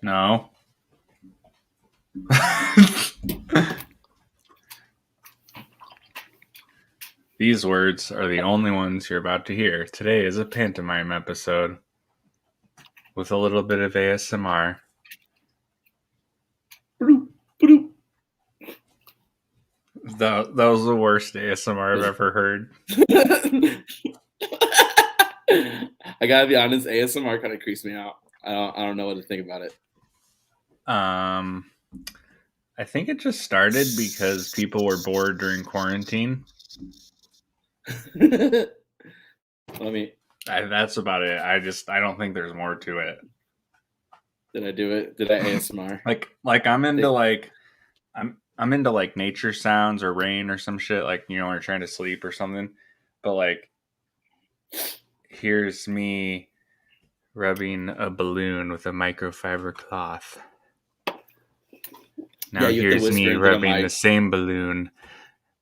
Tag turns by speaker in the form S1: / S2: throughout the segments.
S1: No. These words are the only ones you're about to hear. Today is a pantomime episode with a little bit of ASMR. That was the worst ASMR I've ever heard.
S2: I gotta be honest, ASMR kind of creeps me out. I don't know what to think about it.
S1: I think it just started because people were bored during quarantine. That's about it. I don't think there's more to it.
S2: Did I do it? Did I ASMR?
S1: like I'm into I'm into like nature sounds or rain or some shit, like, you know, when you're trying to sleep or something. But like, here's me rubbing a balloon with a microfiber cloth. Now here's me rubbing the same balloon,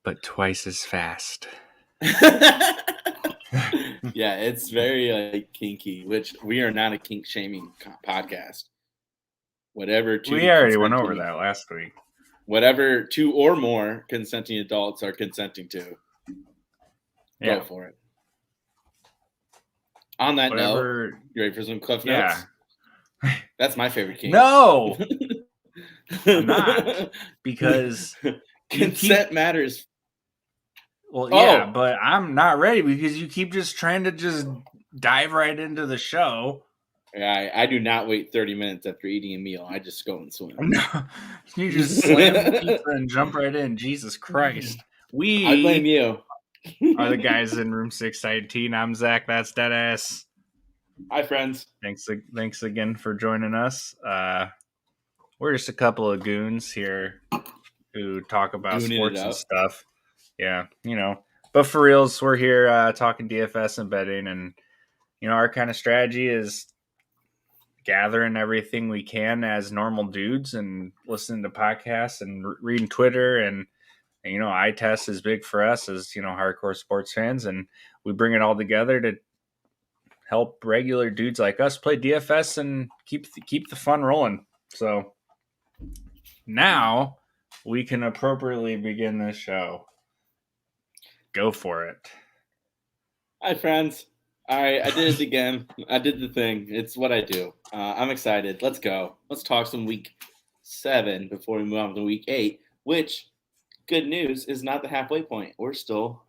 S1: but twice as fast.
S2: Yeah, it's very kinky, which we are not a kink shaming podcast. Whatever.
S1: We already went over that last week.
S2: Whatever 2 or more consenting adults are consenting to, go for it. On that note, you ready for some cliff notes? Yeah. That's my favorite kink.
S1: No! I'm not. Because
S2: consent matters.
S1: Well, yeah, but I'm not ready because you keep just trying to just dive right into the show.
S2: Yeah, I do not wait 30 minutes after eating a meal. I just go and swim.
S1: No, you just slam the pizza and jump right in. Jesus Christ.
S2: I blame you.
S1: Are the guys in room 619. I'm Zach. That's Deadass.
S2: Hi, friends.
S1: Thanks again for joining us. We're just a couple of goons here who talk about sports and stuff. Yeah, you know. But for reals, we're here talking DFS and betting. And, you know, our kind of strategy is gathering everything we can as normal dudes and listening to podcasts and reading Twitter. And, you know, eye test is big for us as, you know, hardcore sports fans. And we bring it all together to help regular dudes like us play DFS and keep the fun rolling. So now we can appropriately begin this show. Go for it.
S2: Hi, friends. All right, I did it again. I did the thing. It's what I do. I'm excited. Let's go. Let's talk some week 7 before we move on to week 8, which, good news, is not the halfway point. We still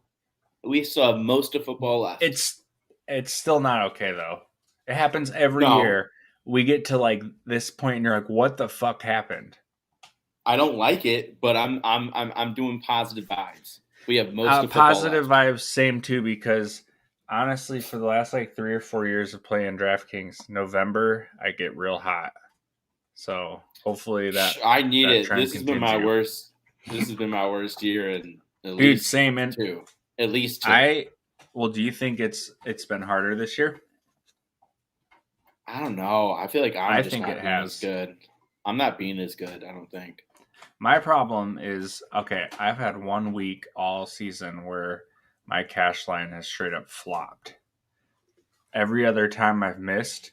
S2: have most of football left.
S1: It's still not okay, though. It happens every year. We get to like this point and you're like, what the fuck happened?
S2: I don't like it, but I'm doing positive vibes. We have most of football
S1: positive
S2: left.
S1: Vibes, same too, because honestly, for the last like 3 or 4 years of playing DraftKings, November I get real hot. So hopefully
S2: I need it. This has been my worst. This has been my worst year, and
S1: dude, same. And
S2: 2, at least 2.
S1: Well, do you think it's been harder this year?
S2: I don't know. I feel like
S1: I think it has.
S2: As good. I'm not being as good. I don't think.
S1: My problem is, okay, I've had 1 week all season where my cash line has straight up flopped. Every other time I've missed,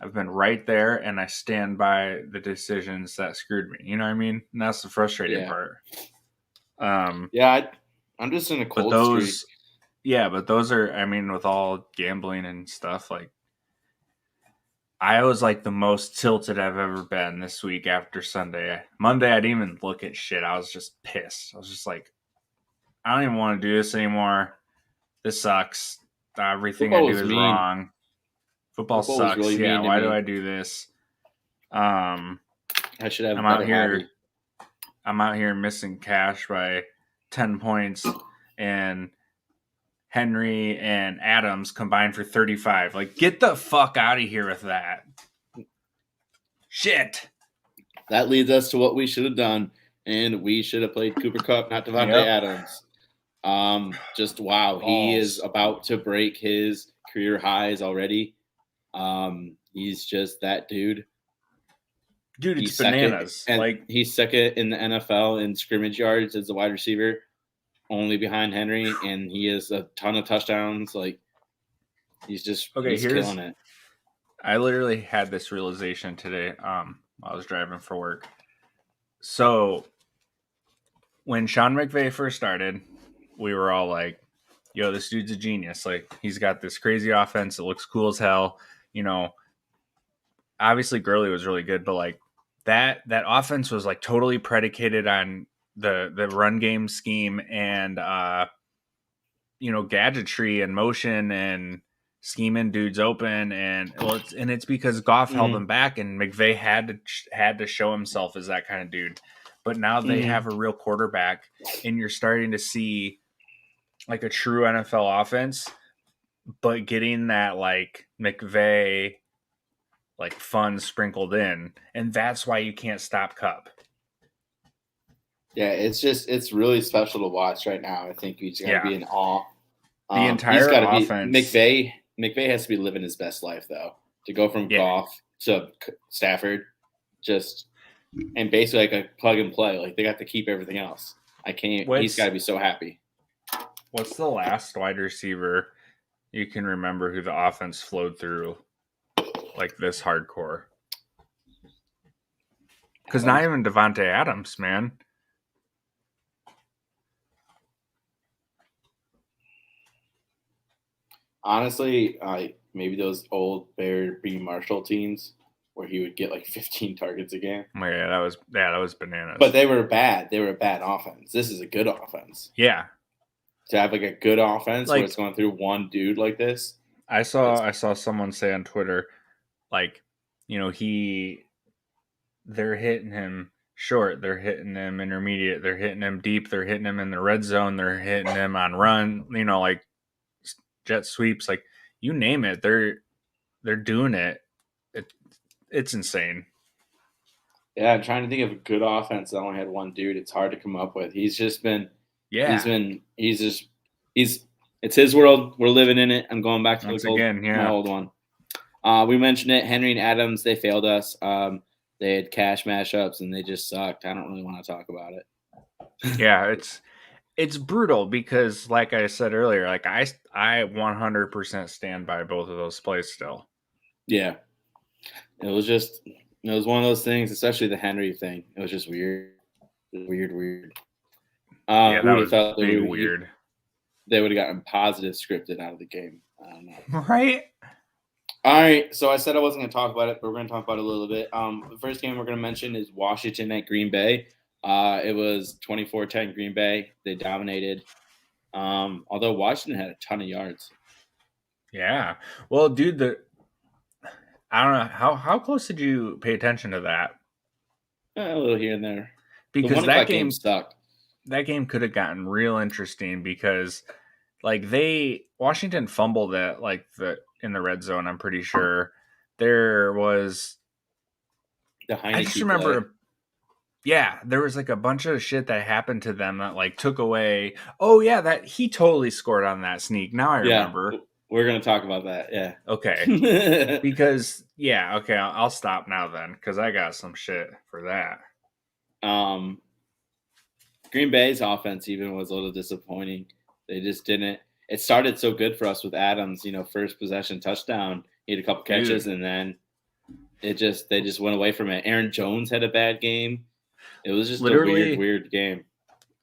S1: I've been right there, and I stand by the decisions that screwed me. You know what I mean? And that's the frustrating part.
S2: I'm just in a cold streak.
S1: Yeah, but those are, I mean, with all gambling and stuff, like, I was like the most tilted I've ever been this week after Sunday. Monday, I didn't even look at shit. I was just pissed. I was just like, I don't even want to do this anymore. This sucks. Everything I do is wrong. Football sucks. Really why do I do this?
S2: I should have.
S1: I'm out here missing cash by 10 points, and Henry and Adams combined for 35. Like, get the fuck out of here with that. Shit.
S2: That leads us to what we should have done, and we should have played Cooper Kupp, not Devontae Adams. Just wow, he is about to break his career highs already. He's just that dude.
S1: Dude, it's bananas.
S2: He's second in the NFL in scrimmage yards as a wide receiver, only behind Henry, and he has a ton of touchdowns. Like, he's just he's killing it.
S1: I literally had this realization today. while I was driving for work. So when Sean McVay first started, we were all like, yo, this dude's a genius. Like, he's got this crazy offense. It looks cool as hell. You know, obviously Gurley was really good, but like that offense was like totally predicated on the run game scheme and gadgetry and motion and scheming dudes open, and it's because Goff held him back, and McVay had to show himself as that kind of dude. But now they have a real quarterback, and you're starting to see like a true NFL offense, but getting that like McVay like fun sprinkled in, and that's why you can't stop Cup.
S2: Yeah, it's really special to watch right now. I think you just gotta be in awe.
S1: The entire offense.
S2: McVay has to be living his best life though. To go from Goff to Stafford, and basically like a plug and play. Like they got to keep everything else. He's got to be so happy.
S1: What's the last wide receiver you can remember who the offense flowed through like this hardcore? Because not even Devontae Adams, man.
S2: Honestly, maybe those old Bear B. Marshall teams where he would get like 15 targets a game.
S1: Oh, yeah, that was bananas.
S2: But they were bad. They were a bad offense. This is a good offense.
S1: Yeah.
S2: To have like a good offense where it's going through one dude like this.
S1: I saw someone say on Twitter, like, they're hitting him short, they're hitting him intermediate, they're hitting him deep, they're hitting him in the red zone, they're hitting him on run, like jet sweeps, like you name it, they're doing it. It's insane.
S2: Yeah, I'm trying to think of a good offense that only had one dude. It's hard to come up with. He's just been it's his world. We're living in it. I'm going back to my old one. We mentioned it. Henry and Adams, they failed us. They had cash mashups and they just sucked. I don't really want to talk about it.
S1: Yeah, it's brutal because, like I said earlier, like I 100% stand by both of those plays still.
S2: Yeah, it was one of those things, especially the Henry thing. It was just weird. Weird.
S1: Yeah, that was pretty weird.
S2: They would have gotten positive scripted out of the game. I don't know.
S1: Right?
S2: All right. So I said I wasn't going to talk about it, but we're going to talk about it a little bit. The first game we're going to mention is Washington at Green Bay. It was 24-10 Green Bay. They dominated. Although Washington had a ton of yards.
S1: Yeah. Well, dude, I don't know. How close did you pay attention to that?
S2: A little here and there.
S1: Because that game
S2: sucked.
S1: That game could have gotten real interesting because like Washington fumbled it like in the red zone, I'm pretty sure. There was
S2: the Heineke
S1: I just remember
S2: play.
S1: Yeah, there was like a bunch of shit that happened to them that like took away. Oh yeah, that he totally scored on that sneak. Now I remember.
S2: We're going to talk about that. Yeah.
S1: Okay. Because okay, I'll stop now then cuz I got some shit for that.
S2: Green Bay's offense even was a little disappointing. They just didn't. It started so good for us with Adams, first possession touchdown. He had a couple catches, and then they just went away from it. Aaron Jones had a bad game. It was just literally a weird game.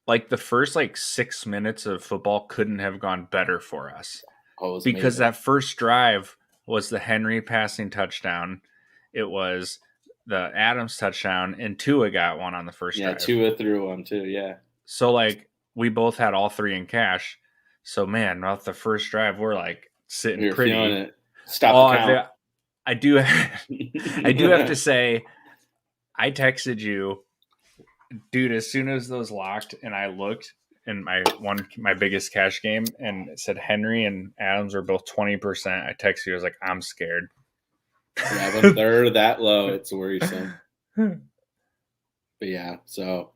S1: Like the first 6 minutes of football couldn't have gone better for us.
S2: Oh,
S1: because that first drive was the Henry passing touchdown. It was the Adams touchdown, and Tua got one on the first drive.
S2: Yeah, Tua threw one too, yeah.
S1: So, we both had all three in cash. So, man, off the first drive, we're, sitting pretty.
S2: Feeling it. Stop the count.
S1: I do have to say, I texted you, dude, as soon as those locked, and I looked in my biggest cash game, and it said Henry and Adams were both 20%. I texted you, I was like, I'm scared.
S2: Yeah, when they're that low, it's worrisome. But yeah, so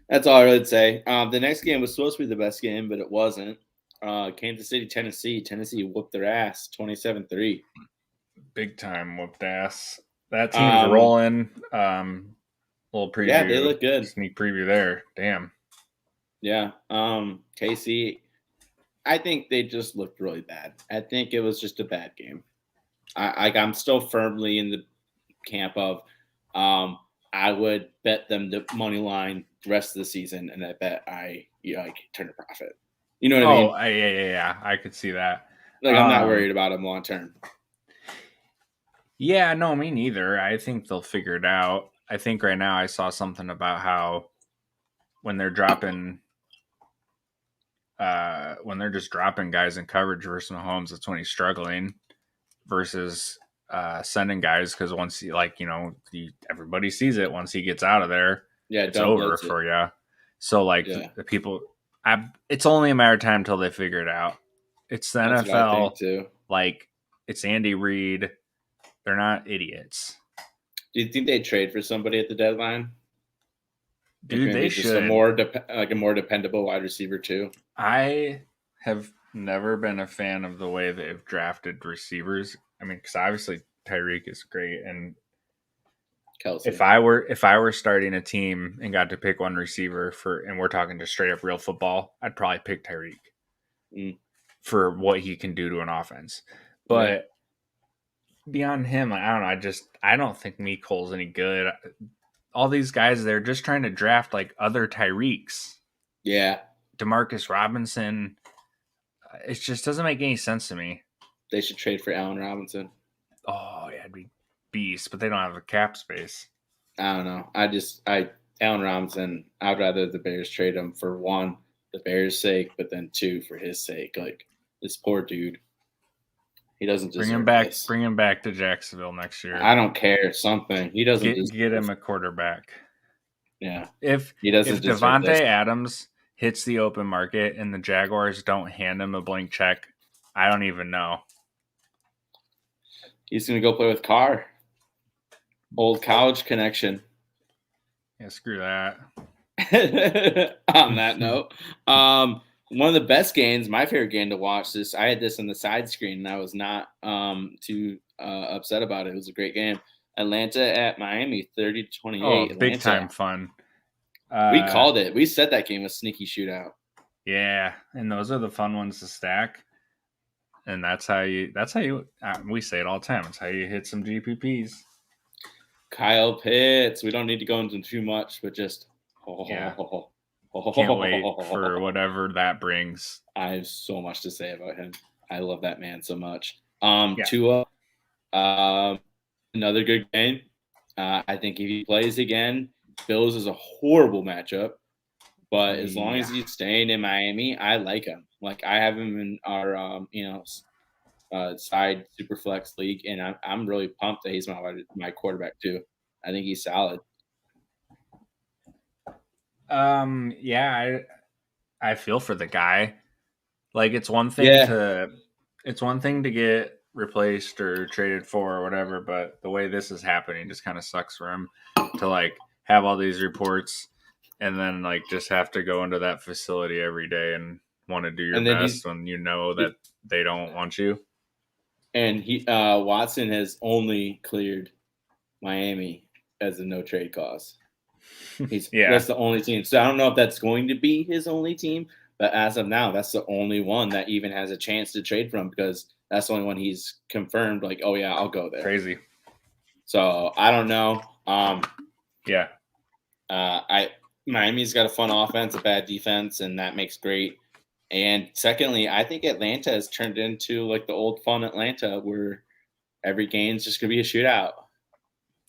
S2: that's all I would say. The next game was supposed to be the best game, but it wasn't. Kansas City, Tennessee. Tennessee whooped their ass, 27-3.
S1: Big time whooped ass. That team's rolling. Little preview.
S2: Yeah, they look good.
S1: Sneak preview there. Damn.
S2: Yeah. KC, I think they just looked really bad. I think it was just a bad game. I'm still firmly in the camp of I would bet them the money line the rest of the season, and I bet I turn a profit. You know what I mean?
S1: Yeah. I could see that.
S2: Like, I'm not worried about them long term.
S1: Yeah, no, me neither. I think they'll figure it out. I think right now I saw something about how when they're just dropping guys in coverage versus Mahomes, that's when he's struggling versus sending guys, because once he, everybody sees it, once he gets out of there, it's over for you. So the people, it's only a matter of time until they figure it out. It's the
S2: That's
S1: NFL.
S2: what I think too.
S1: Like, it's Andy Reid. They're not idiots.
S2: Do you think they trade for somebody at the deadline?
S1: Dude, they should.
S2: A more dependable wide receiver too.
S1: I have never been a fan of the way they've drafted receivers. I mean, because obviously Tyreek is great, and
S2: Kelsey.
S1: If I were starting a team and got to pick one receiver and we're talking just straight up real football, I'd probably pick Tyreek for what he can do to an offense. But beyond him, I don't know. I don't think Mecole's any good. All these guys, they're just trying to draft like other Tyreeks.
S2: Yeah.
S1: Demarcus Robinson. It just doesn't make any sense to me.
S2: They should trade for Allen Robinson.
S1: Oh, yeah, it'd be beast, but they don't have a cap space.
S2: I don't know. Allen Robinson, I'd rather the Bears trade him for one, the Bears' sake, but then two, for his sake. Like, this poor dude. He doesn't deserve this.
S1: Bring him back to Jacksonville next year.
S2: I don't care. Something. He doesn't
S1: get him a quarterback.
S2: Yeah.
S1: If Devontae Adams hits the open market and the Jaguars don't hand him a blank check, I don't even know.
S2: He's going to go play with Carr. Old college connection.
S1: Yeah, screw that.
S2: On that note, one of the best games, my favorite game to watch this, I had this on the side screen and I was not too upset about it. It was a great game. Atlanta at Miami, 30-28.
S1: Oh, big time fun.
S2: We called it. We said that game was sneaky shootout.
S1: Yeah, and those are the fun ones to stack. And that's how you we say it all the time. It's how you hit some GPPs.
S2: Kyle Pitts. We don't need to go into too much, but just
S1: can't wait for whatever that brings.
S2: I have so much to say about him. I love that man so much. Tua, another good game. I think if he plays again, Bills is a horrible matchup. But as long as he's staying in Miami, I like him. Like, I have him in our side super flex league, and I'm really pumped that he's my quarterback too. I think he's solid.
S1: Yeah, I feel for the guy. Like, it's one thing to get replaced or traded for or whatever, but the way this is happening just kind of sucks for him to like have all these reports and then like just have to go into that facility every day and want to do your best when you know that they don't want you.
S2: And Watson has only cleared Miami as a no trade clause. That's the only team. So I don't know if that's going to be his only team, but as of now, that's the only one that even has a chance to trade from, because that's the only one he's confirmed. Like, oh yeah, I'll go there.
S1: Crazy.
S2: So I don't know. Miami's got a fun offense, a bad defense, and that makes great. And secondly, I think Atlanta has turned into like the old fun Atlanta where every game's just gonna be a shootout.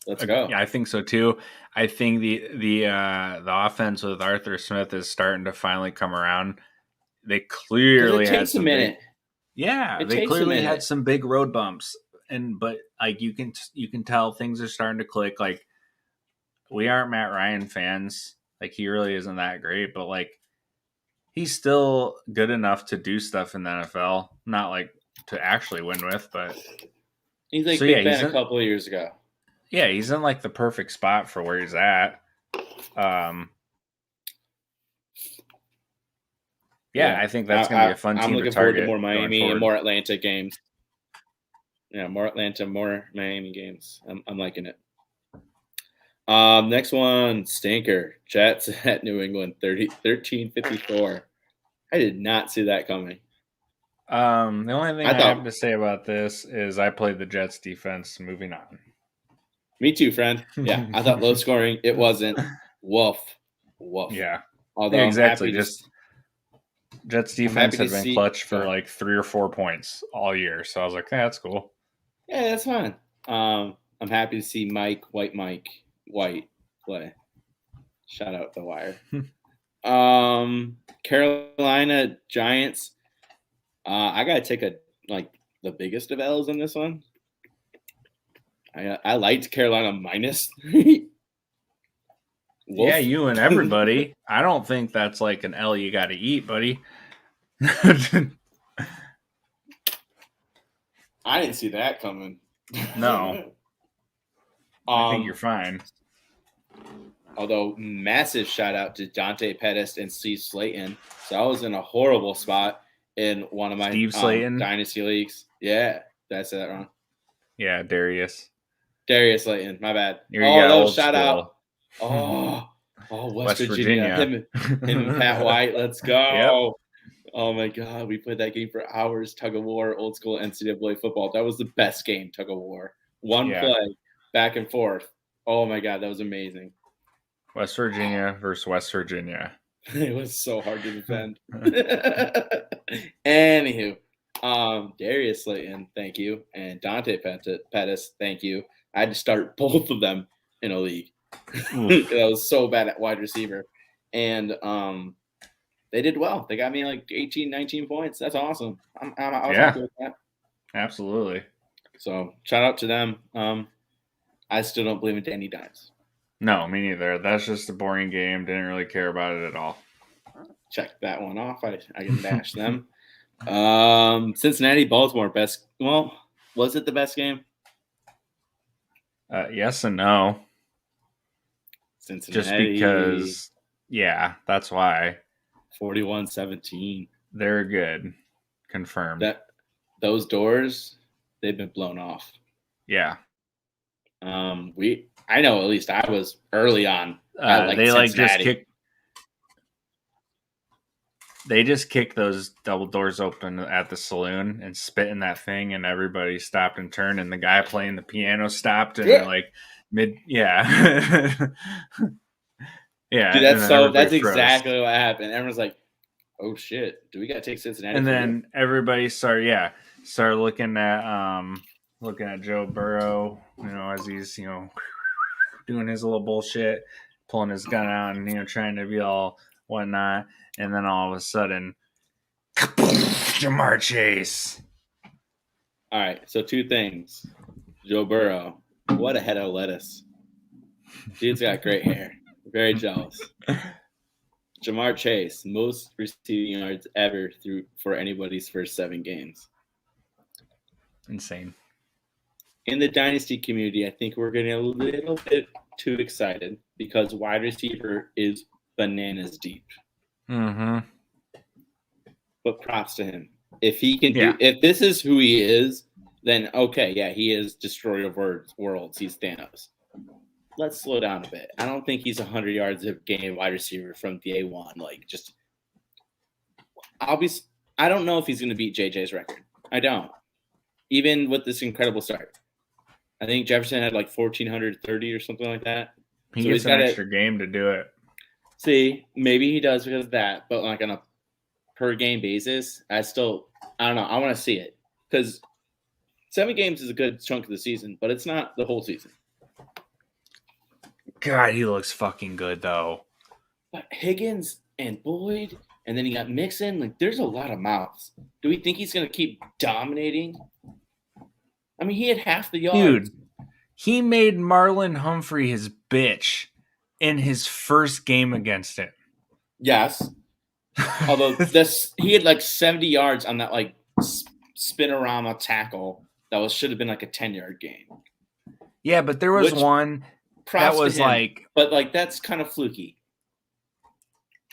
S2: Let's go.
S1: Yeah, I think so too. I think the offense with Arthur Smith is starting to finally come around. They clearly had some minute. They clearly had some big road bumps, but like you can tell things are starting to click. Like, we aren't Matt Ryan fans. Like, he really isn't that great, but like he's still good enough to do stuff in the NFL. Not like to actually win with, but
S2: he's like Big Ben a couple of years ago.
S1: Yeah, he's in like the perfect spot for where he's at. I think that's going to be a fun team to target. I'm looking forward to
S2: more Miami and more Atlanta games. Yeah, more Atlanta, more Miami games. I'm liking it. Next one, stinker. Jets at New England, 13-54. I did not see that coming.
S1: The only thing I have to say about this is I played the Jets defense. Moving on.
S2: Me too, friend. Yeah, I thought low scoring. It wasn't. Woof.
S1: Yeah.
S2: Although
S1: yeah,
S2: I'm
S1: exactly.
S2: happy
S1: Just Jets defense had been clutch for like 3 or 4 points all year. So I was like, that's cool.
S2: Yeah, that's fine. I'm happy to see Mike White play. Shout out the Wire. Carolina Giants. I gotta take the biggest of L's in this one. I liked Carolina minus 3.
S1: Yeah, you and everybody. I don't think that's like an L you got to eat, buddy.
S2: I didn't see that coming.
S1: No. I think you're fine.
S2: Although, massive shout out to Dante Pettis and Steve Slayton. So I was in a horrible spot in one of my dynasty leagues. Yeah, did I say that wrong?
S1: Yeah, Darius
S2: Slayton. My bad. Shout out. West Virginia. Him and Pat White. Let's go. Yep. Oh my God, we played that game for hours. Tug of war, old school NCAA football. That was the best game. Tug of war. One play, back and forth. Oh my God, that was amazing.
S1: West Virginia versus West Virginia.
S2: It was so hard to defend. Anywho, Darius Slayton, thank you, and Dante Pettis, thank you. I had to start both of them in a league. I was so bad at wide receiver, and they did well. They got me like 18, 19 points. That's awesome. I was happy with that.
S1: Absolutely.
S2: So shout out to them. I still don't believe in Danny Dimes.
S1: No, me neither. That's just a boring game. Didn't really care about it at all.
S2: Check that one off. I can bash them. Cincinnati, Baltimore, best. Well, was it the best game?
S1: Yes and no.
S2: Cincinnati.
S1: Just because, that's why.
S2: 41-17.
S1: They're good. Confirmed.
S2: Those doors, they've been blown off.
S1: Yeah.
S2: I know at least I was early on.
S1: They just kicked those double doors open at the saloon and spit in that thing, and everybody stopped and turned, and the guy playing the piano stopped and Dude,
S2: that's exactly what happened. Everyone's like, "Oh shit, do we got to take Cincinnati?"
S1: And then everybody started looking at Joe Burrow, as he's doing his little bullshit, pulling his gun out and trying to be all whatnot, and then all of a sudden, Jamar Chase.
S2: All right, so 2 things. Joe Burrow, what a head of lettuce. Dude's got great hair. Very jealous. Jamar Chase, most receiving yards ever for anybody's first 7 games.
S1: Insane.
S2: In the dynasty community, I think we're getting a little bit too excited because wide receiver is bananas deep.
S1: Mm-hmm.
S2: But props to him. If he can if this is who he is, then okay, he is destroyer of worlds. He's Thanos. Let's slow down a bit. I don't think he's 100 yards a game wide receiver from day one. I don't know if he's going to beat JJ's record. I don't. Even with this incredible start. I think Jefferson had 1,430 or something like that.
S1: He gets an extra game to do it.
S2: See, maybe he does because of that, but on a per game basis, I don't know. I want to see it because 7 games is a good chunk of the season, but it's not the whole season.
S1: God, he looks fucking good though.
S2: But Higgins and Boyd, and then you got Mixon. There's a lot of mouths. Do we think he's going to keep dominating? I mean, he had half the yards.
S1: Dude, he made Marlon Humphrey his bitch in his first game against him.
S2: Yes. Although he had 70 yards on that spinorama tackle that should have been a 10-yard game.
S1: Yeah, but there was one that was
S2: but that's kind of fluky.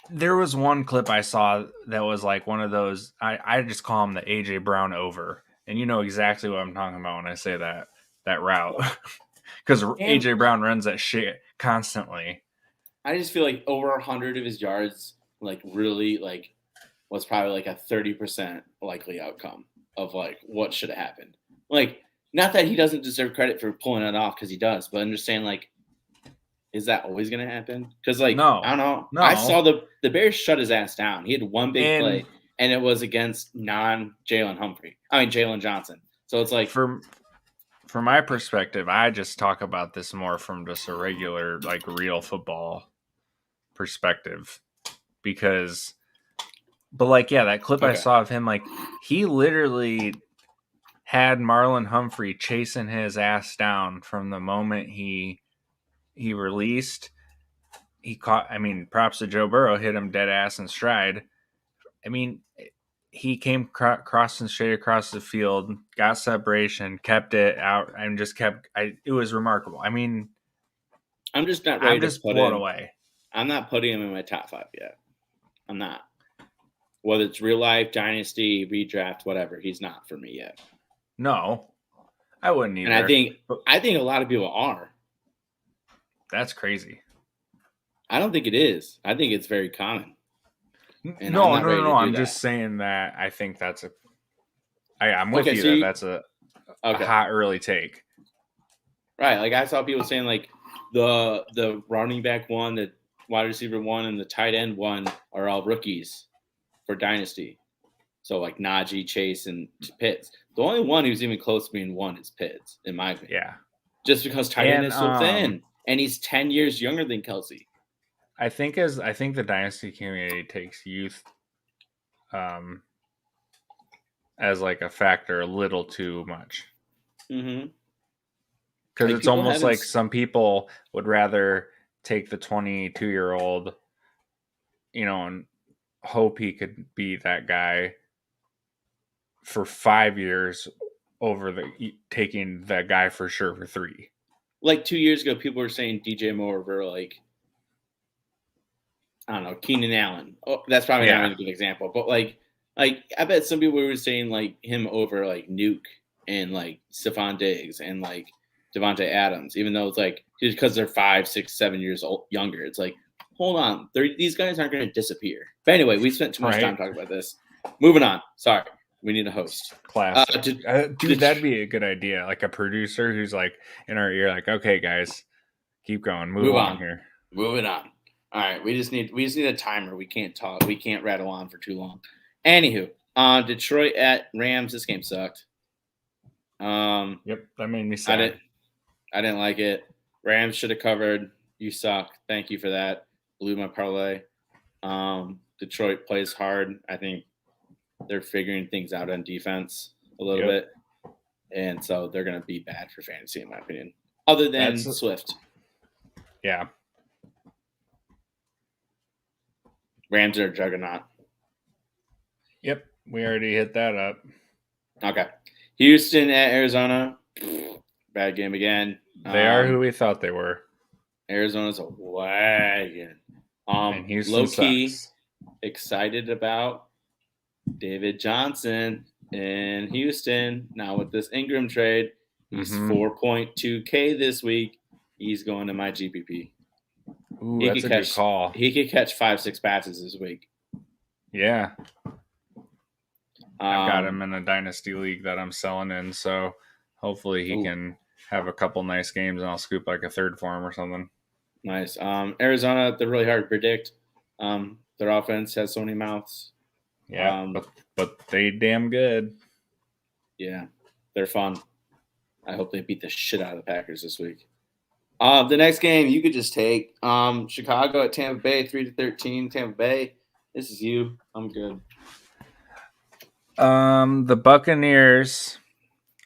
S1: There was one clip I saw that was one of those. I just call him the AJ Brown over, and you know exactly what I'm talking about when I say that route, because AJ Brown runs that shit constantly.
S2: I just feel over 100 of his yards, really was probably a 30% likely outcome of what should have happened. Not that he doesn't deserve credit for pulling it off, because he does, but I'm just saying, like, is that always going to happen? Because, like,
S1: No,
S2: I don't know.
S1: no.
S2: I saw the Bears shut his ass down. He had one big
S1: And
S2: play, and it was against Jalen Johnson. So it's like,
S1: from my perspective, I just talk about this more from just a regular, like, real football perspective, because, but like, yeah, that clip I saw of him, like, he literally had Marlon Humphrey chasing his ass down from the moment he released. He caught. I mean, props to Joe Burrow, hit him dead ass in stride. I mean, he came crossing straight across the field, got separation, kept it out, and just kept. It was remarkable. I mean,
S2: I'm just not ready to put
S1: blown
S2: him
S1: away.
S2: I'm not putting him in my top 5 yet. I'm not. Whether it's real life, dynasty, redraft, whatever, he's not for me yet.
S1: No, I wouldn't either.
S2: And I think a lot of people are.
S1: That's crazy.
S2: I don't think it is. I think it's very common.
S1: And no. I'm just saying that I think that's I'm with you that that's a hot early take.
S2: Right. Like, I saw people saying, like, the running back one, the wide receiver one, and the tight end one are all rookies for dynasty. So, like, Najee, Chase, and Pitts. The only one who's even close to being one is Pitts, in my opinion.
S1: Yeah.
S2: Just because tight end is so thin, and he's 10 years younger than Kelsey.
S1: I think the dynasty community takes youth as like a factor a little too much.
S2: Mm-hmm.
S1: Because it's almost like some people would rather take the 22-year-old, and hope he could be that guy for 5 years over taking that guy for sure for 3.
S2: Like 2 years ago, people were saying DJ Moore over, like, I don't know, Keenan Allen. Oh, that's probably not a good example, but like I bet some people were saying, like, him over, like, Nuke and, like, Stephon Diggs and, like, Devontae Adams, even though it's like, just because they're 5, 6, 7 years younger. It's like, hold on, these guys aren't going to disappear. But anyway, we spent too much time talking about this. Moving on. Sorry, we need a host.
S1: Classic. Dude, that'd be a good idea. Like a producer who's like in our ear, like, okay, guys, keep going, move on here.
S2: Moving on. All right, we just need a timer. We can't talk. We can't rattle on for too long. Anywho, Detroit at Rams. This game sucked.
S1: Yep, that made me sad.
S2: I didn't like it. Rams should have covered. You suck. Thank you for that. Blew my parlay. Detroit plays hard. I think they're figuring things out on defense a little bit, and so they're going to be bad for fantasy, in my opinion. Other than Swift.
S1: Yeah.
S2: Rams are a juggernaut.
S1: Yep, we already hit that up.
S2: Okay. Houston at Arizona. Bad game again.
S1: They are who we thought they were.
S2: Arizona's a wagon.
S1: And Houston
S2: low-key
S1: sucks.
S2: Excited about David Johnson in Houston. Now with this Ingram trade, he's 4.2K this week. He's going to my GPP.
S1: Ooh, that's a good call.
S2: He could catch 5-6 passes this week.
S1: Yeah. I've got him in a dynasty league that I'm selling in, so hopefully he can have a couple nice games and I'll scoop like a third for him or something.
S2: Nice. Arizona, they're really hard to predict. Their offense has so many mouths.
S1: Yeah, but they damn good.
S2: Yeah, they're fun. I hope they beat the shit out of the Packers this week. The next game you could just take Chicago at Tampa Bay, 3-13. Tampa Bay, this is you. I'm good.
S1: The Buccaneers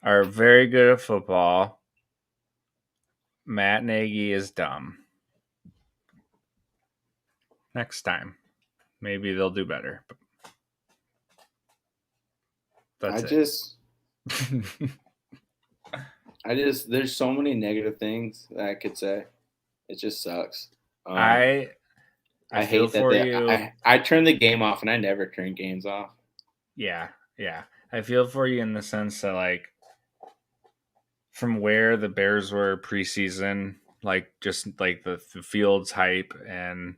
S1: are very good at football. Matt Nagy is dumb. Next time, maybe they'll do better. That's
S2: there's so many negative things that I could say. It just sucks.
S1: I
S2: hate that I turn the game off, and I never turn games off.
S1: Yeah. I feel for you in the sense that, like, from where the Bears were preseason, like, just like the field's hype and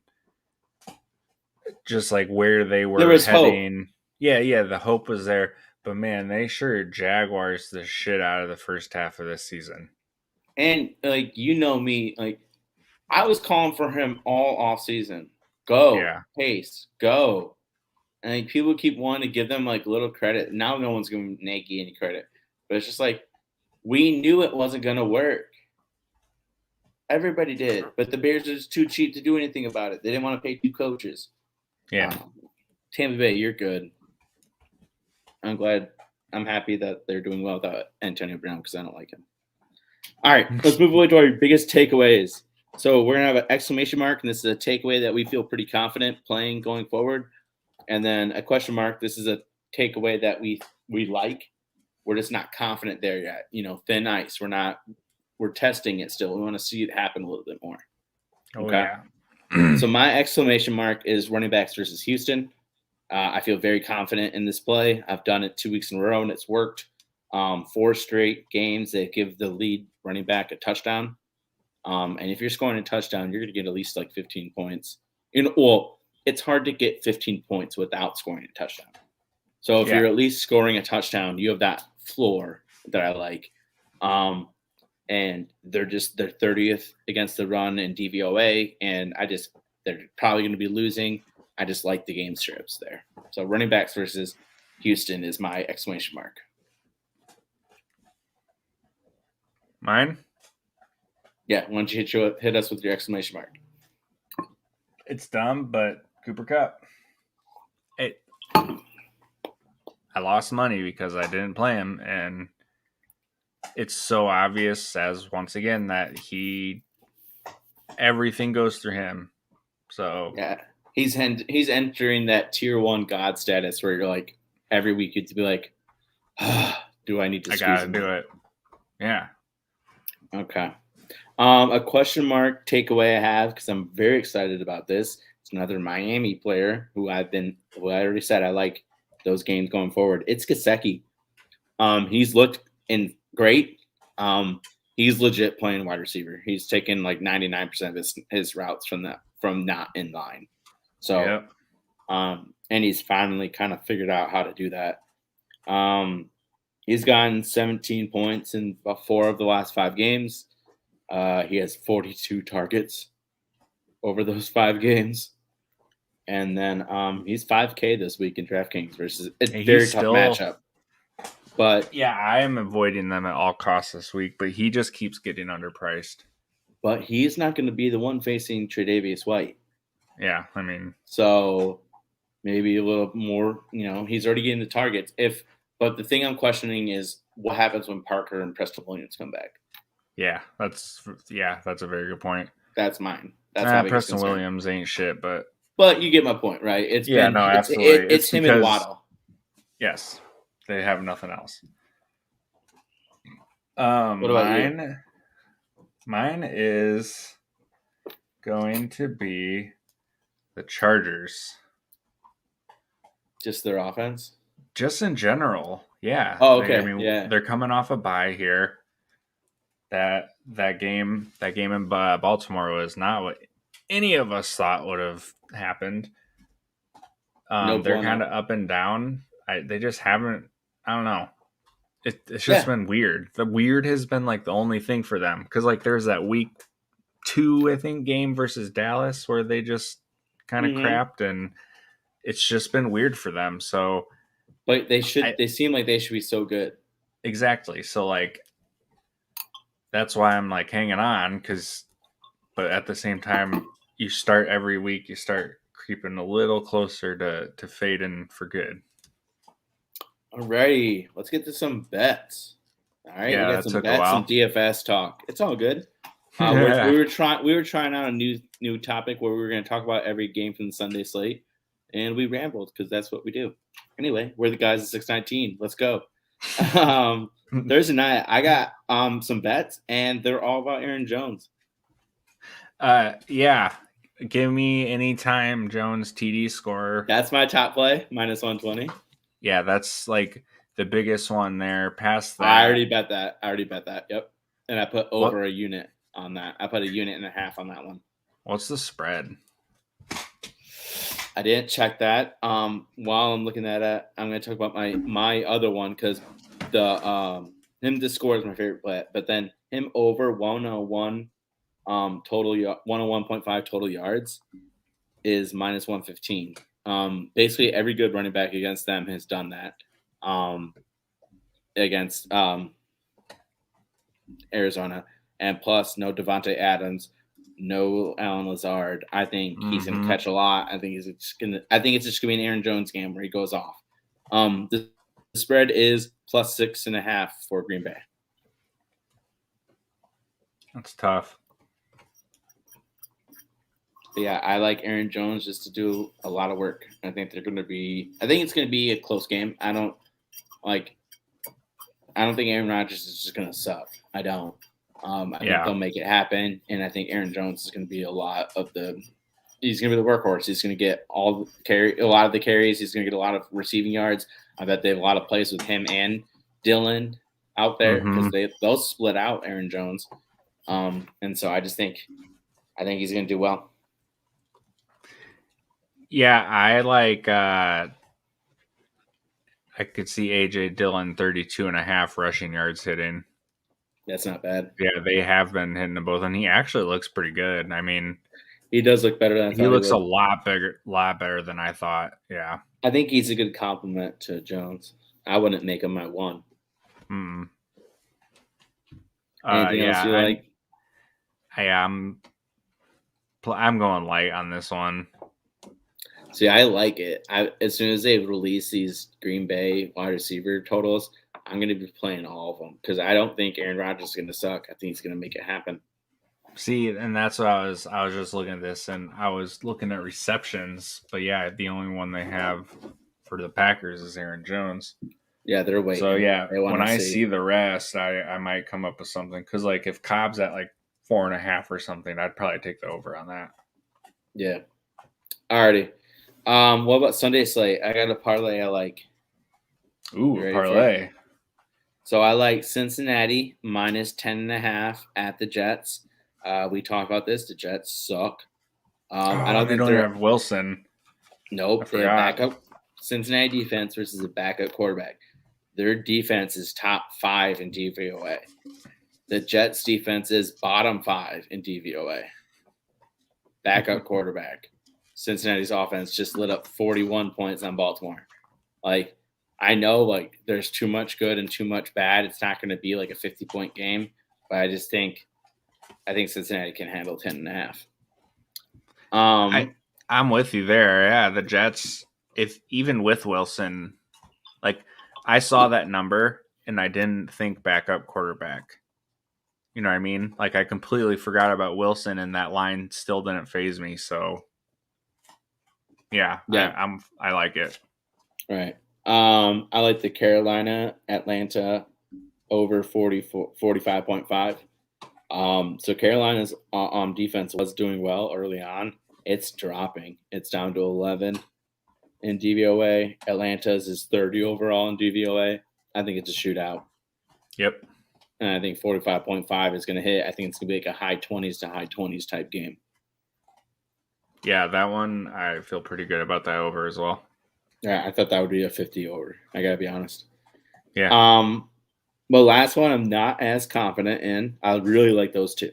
S1: just like where they were heading. Hope. Yeah, the hope was there. But man, they sure Jaguars the shit out of the first half of this season.
S2: And me, I was calling for him all off season. Go, Pace, go. And people keep wanting to give them little credit. Now no one's giving Nagy any credit. But it's just we knew it wasn't gonna work. Everybody did, but the Bears are just too cheap to do anything about it. They didn't want to pay 2 coaches.
S1: Yeah.
S2: Tampa Bay, you're good. I'm happy that they're doing well without Antonio Brown because I don't like him. All right, let's move away to our biggest takeaways. So we're going to have an exclamation mark, and this is a takeaway that we feel pretty confident playing going forward. And then a question mark, this is a takeaway that we like. We're just not confident there yet. Thin ice. We're testing it still. We want to see it happen a little bit more.
S1: Okay. Yeah.
S2: So my exclamation mark is running backs versus Houston. I feel very confident in this play. I've done it 2 weeks in a row, and it's worked. 4 straight games that give the lead running back a touchdown. And if you're scoring a touchdown, you're going to get at least 15 points. It's hard to get 15 points without scoring a touchdown. So if you're at least scoring a touchdown, you have that floor that I like. And they're 30th against the run in DVOA, and they're probably going to be losing. I just like the game strips there. So running backs versus Houston is my exclamation mark.
S1: Mine?
S2: Yeah, why don't you hit us with your exclamation mark?
S1: It's dumb, but Cooper Kupp. I lost money because I didn't play him, and it's so obvious as once again that everything goes through him. So
S2: yeah, he's entering that tier 1 God status where you're every week you'd be do I need to? I gotta
S1: do it. Yeah. Okay.
S2: A question mark takeaway I have because I'm very excited about this. It's another Miami player who I already said I like those games going forward. It's Gesicki. He's looked great. He's legit playing wide receiver. He's taken 99% of his routes from not in line. So, and he's finally kind of figured out how to do that. He's gotten 17 points in 4 of the last 5 games. He has 42 targets over those 5 games. And then he's 5K this week in DraftKings versus a very tough matchup. But
S1: yeah, I am avoiding them at all costs this week, but he just keeps getting underpriced.
S2: But he's not going to be the one facing Tre'Davious White.
S1: Yeah, I mean.
S2: So maybe a little more, he's already getting the targets. But the thing I'm questioning is what happens when Parker and Preston Williams come back.
S1: Yeah, that's a very good point.
S2: That's mine.
S1: That's Preston Williams ain't shit, but
S2: you get my point, right?
S1: Absolutely.
S2: It's him and Waddle.
S1: Yes, they have nothing else.
S2: What about you?
S1: Mine is going to be the Chargers.
S2: Just their offense?
S1: Just in general, yeah.
S2: Oh, okay.
S1: They're coming off a bye here. That game in Baltimore was not what any of us thought would have happened. They're kind of up and down. They just haven't. I don't know. It's just been weird. The weird has been the only thing for them because there's that week 2 I think game versus Dallas where they just kind of crapped, and it's just been weird for them. So,
S2: but they seem like they should be so good.
S1: Exactly. So that's why I'm hanging on but at the same time, you start every week, you start creeping a little closer to fading for good.
S2: Alrighty, let's get to some bets. All right, we got some bets, some DFS talk. It's all good. We were trying out a new topic where we were going to talk about every game from the Sunday slate, and we rambled because that's what we do. Anyway, we're the guys at 619. Let's go. Thursday night, I got some bets, and they're all about Aaron Jones.
S1: Give me anytime Jones TD score.
S2: That's my top play, minus 120.
S1: Yeah, that's the biggest one there. Past that,
S2: I already bet that. Yep, and I put over a unit on that. I put 1.5 units on that one.
S1: What's the spread?
S2: I didn't check that. While I'm looking at it, I'm going to talk about my other one because him to score is my favorite play, but then him over 101 total 101.5 total yards is minus 115. Basically every good running back against them has done that. Against Arizona, and plus no Devontae Adams, no Alan Lazard. I think he's going to catch a lot. I think it's just going to be an Aaron Jones game where he goes off. The spread is plus 6.5 for Green Bay.
S1: That's tough.
S2: But yeah, I like Aaron Jones just to do a lot of work. I think it's going to be a close game. I don't think Aaron Rodgers is just going to suck. I don't. I think they'll make it happen, and I think Aaron Jones is going to be he's going to be the workhorse. He's going to get a lot of the carries. He's going to get a lot of receiving yards. I bet they have a lot of plays with him and Dylan out there because they'll split out Aaron Jones. And so I think he's going to do well.
S1: Yeah, I could see AJ Dillon 32.5 rushing yards hitting.
S2: That's not bad.
S1: Yeah, they have been hitting them both, and he actually looks pretty good. I mean,
S2: he does look better than I thought.
S1: He looks a lot better than I thought. Yeah,
S2: I think he's a good compliment to Jones. I wouldn't make him my one. Anything else you like?
S1: I'm going light on this one.
S2: See, I like it. As soon as they release these Green Bay wide receiver totals, I'm going to be playing all of them because I don't think Aaron Rodgers is going to suck. I think he's going to make it happen.
S1: See, and that's what I was just looking at this, and I was looking at receptions, but yeah, the only one they have for the Packers is Aaron Jones.
S2: Yeah, they're waiting.
S1: So yeah, when I see the rest, I might come up with something because like if Cobb's at like 4.5 or something, I'd probably take the over on that.
S2: Yeah. Alrighty. What about Sunday slate? I got a parlay I like.
S1: Ooh, parlay.
S2: So I like Cincinnati minus 10.5 at the Jets. We talked about this. The Jets suck.
S1: I don't think they have Wilson.
S2: Nope. They have backup Cincinnati defense versus a backup quarterback. Their defense is top 5 in DVOA. The Jets defense is bottom 5 in DVOA. Backup quarterback. Cincinnati's offense just lit up 41 points on Baltimore. Like, I know, like, there's too much good and too much bad. It's not going to be like a 50-point game, but I think Cincinnati can handle 10.5.
S1: I'm with you there. Yeah, the Jets, if even with Wilson, like, I saw that number and I didn't think backup quarterback. You know what I mean? Like, I completely forgot about Wilson, and that line still didn't faze me. So, yeah. I like it.
S2: Right. I like the Carolina Atlanta over 45.5. So Carolina's on defense was doing well early on. It's dropping. It's down to 11 in DVOA. Atlanta's is 30 overall in DVOA. I think it's a shootout.
S1: Yep.
S2: And I think 45.5 is going to hit. I think it's going to be like a high 20s to high 20s type game.
S1: Yeah, that one, I feel pretty good about that over as well.
S2: Yeah, I thought that would be a 50 over. I got to be honest.
S1: Yeah.
S2: But last one I'm not as confident in. I really like those two.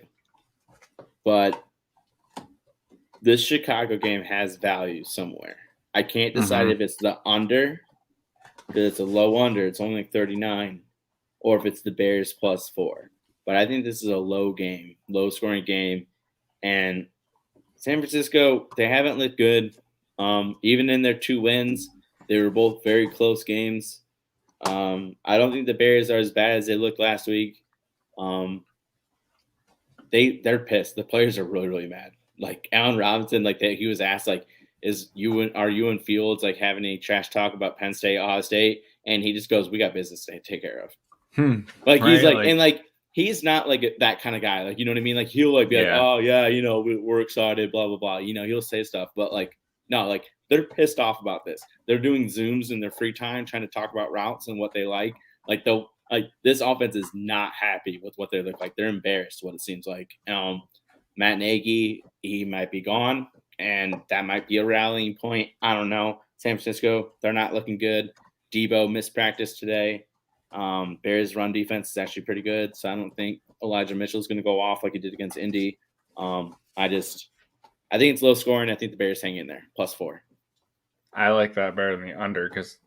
S2: But this Chicago game has value somewhere. I can't decide if it's the under, because it's a low under. It's only like 39. Or if it's the Bears +4. But I think this is a low scoring game. And San Francisco, they haven't looked good. Even in their 2 wins, they were both very close games. I don't think the Bears are as bad as they looked last week. They're pissed. The players are really, really mad. Like Allen Robinson, like that, he was asked, like, are you and Fields like having any trash talk about Penn State, Ohio State? And he just goes, "We got business to take care of." Like, he's like, and like, he's not like that kind of guy. Like, you know what I mean? Like, he'll like be like, "Oh yeah, you know, we're excited, blah blah blah." You know, he'll say stuff, but like, no, like, they're pissed off about this. They're doing Zooms in their free time, trying to talk about routes and what they like. Like, this offense is not happy with what they look like. They're embarrassed. What it seems like. Matt Nagy, he might be gone. and that might be a rallying point. I don't know. San Francisco, they're not looking good. Debo missed practice today. Bears' run defense is actually pretty good, so I don't think Elijah Mitchell is going to go off like he did against Indy. I think it's low scoring. I think the Bears hang in there, +4.
S1: I like that better than the under because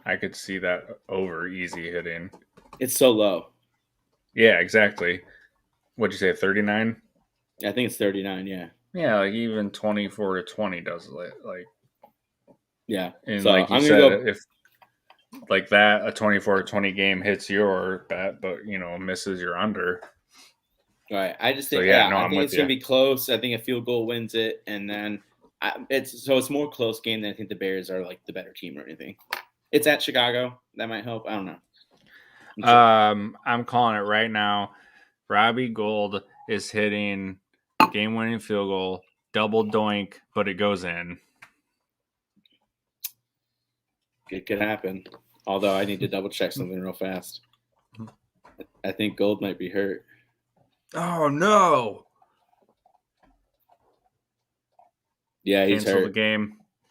S1: I could see that over easy hitting.
S2: It's so low.
S1: Yeah, exactly. What'd you say, 39?
S2: I think it's 39, yeah.
S1: Yeah, like even 24-20 does it. Like,
S2: yeah.
S1: And
S2: so
S1: like you
S2: I'm
S1: said,
S2: gonna go...
S1: if like that, a 24-20 game hits your bet, but, misses your under.
S2: Right. I just think, I think it's going to be close. I think a field goal wins it. And then it's more close game than I think the Bears are like the better team or anything. It's at Chicago. That might help. I don't know.
S1: I'm calling it right now. Robbie Gold is hitting game-winning field goal, double doink, but it goes in.
S2: It could happen. Although I need to double check something real fast. I think Gold might be hurt.
S1: Oh no!
S2: Yeah, he's hurt.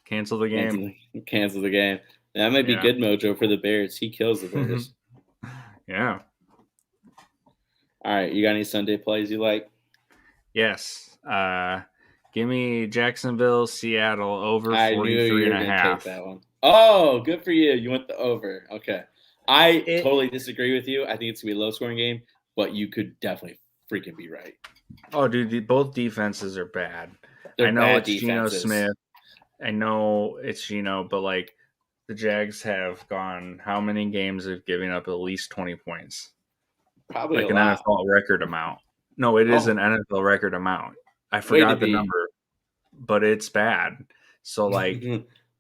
S1: Cancel the game.
S2: Cancel the game. That might be good mojo for the Bears. He kills the Bears.
S1: Yeah.
S2: All right, you got any Sunday plays you like?
S1: Yes. Give me Jacksonville, Seattle over 43.5.
S2: Take that one. Oh, good for you. You went the over. Okay. I totally disagree with you. I think it's going to be a low-scoring game, but you could definitely freaking be right.
S1: Oh, dude, both defenses are bad.
S2: I
S1: know it's Geno Smith. I know it's Geno, but, like, the Jags have gone how many games of giving up at least 20 points?
S2: Probably
S1: like an NFL record amount. No, it is an NFL record amount. I forgot the number, but it's bad. So, like,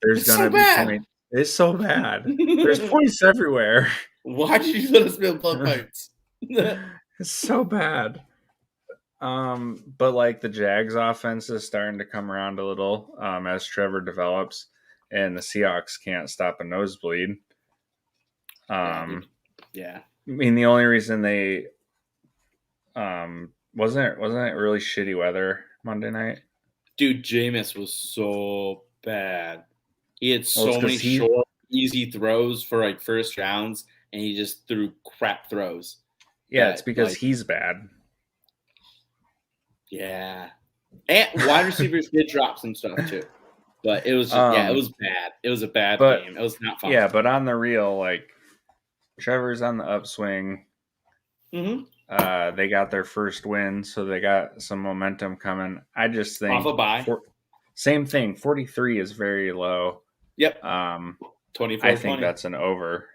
S1: there's going to be points. It's so bad. There's points everywhere.
S2: Why did you let us build points?
S1: It's so bad. But, like, the Jags offense is starting to come around a little as Trevor develops, and the Seahawks can't stop a nosebleed.
S2: Yeah.
S1: I mean, the only reason they wasn't it really shitty weather Monday night?
S2: Dude, Jameis was so bad. He had so many short, easy throws for like first rounds, and he just threw crap throws.
S1: Yeah, it's because he's bad.
S2: Yeah, and wide receivers did drop some stuff too, but it was just, it was bad. It was a bad game. It was not fun.
S1: Yeah, but on the real, like, Trevor's on the upswing.
S2: Mm-hmm.
S1: They got their first win, so they got some momentum coming. I just think
S2: off a bye.
S1: Same thing. 43 is very low.
S2: Yep.
S1: 24. I think that's an over.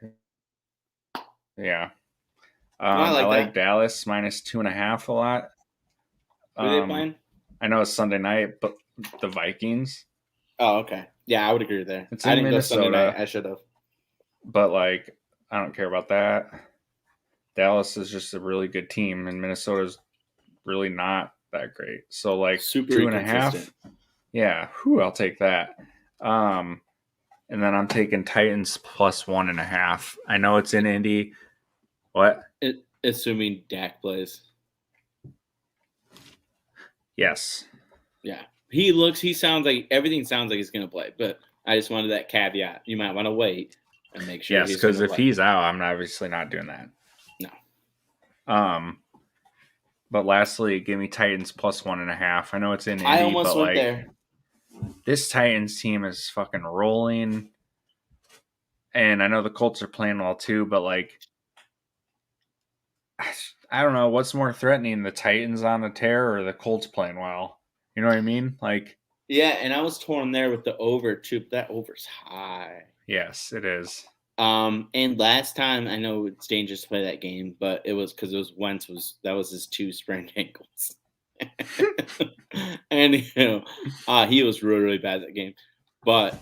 S1: Yeah. I like Dallas -2.5 a lot.
S2: Who are they playing?
S1: I know it's Sunday night, but the Vikings.
S2: Oh, okay. Yeah, I would agree there.
S1: It's in Minnesota.
S2: Go Sunday night. I should have.
S1: But, like, I don't care about that. Dallas is just a really good team, and Minnesota's really not that great. So, like,
S2: super
S1: 2.5. Yeah, I'll take that. And then I'm taking Titans +1.5. I know it's in Indy. What?
S2: Assuming Dak plays.
S1: Yes.
S2: Yeah. Everything sounds like he's going to play, but I just wanted that caveat. You might want to wait and make sure.
S1: Yes, because if he's out, I'm obviously not doing that.
S2: No.
S1: But lastly, give me Titans +1.5. I know it's in Indy,
S2: I almost went there.
S1: This Titans team is fucking rolling. And I know the Colts are playing well too, but, like, I don't know what's more threatening, the Titans on a tear or the Colts playing well. You know what I mean? Like,
S2: yeah, and I was torn there with the over too, but that over's high.
S1: Yes, it is.
S2: And last time, I know it's dangerous to play that game, but it was because Wentz that was his 2 sprained ankles. And he was really, really bad that game. But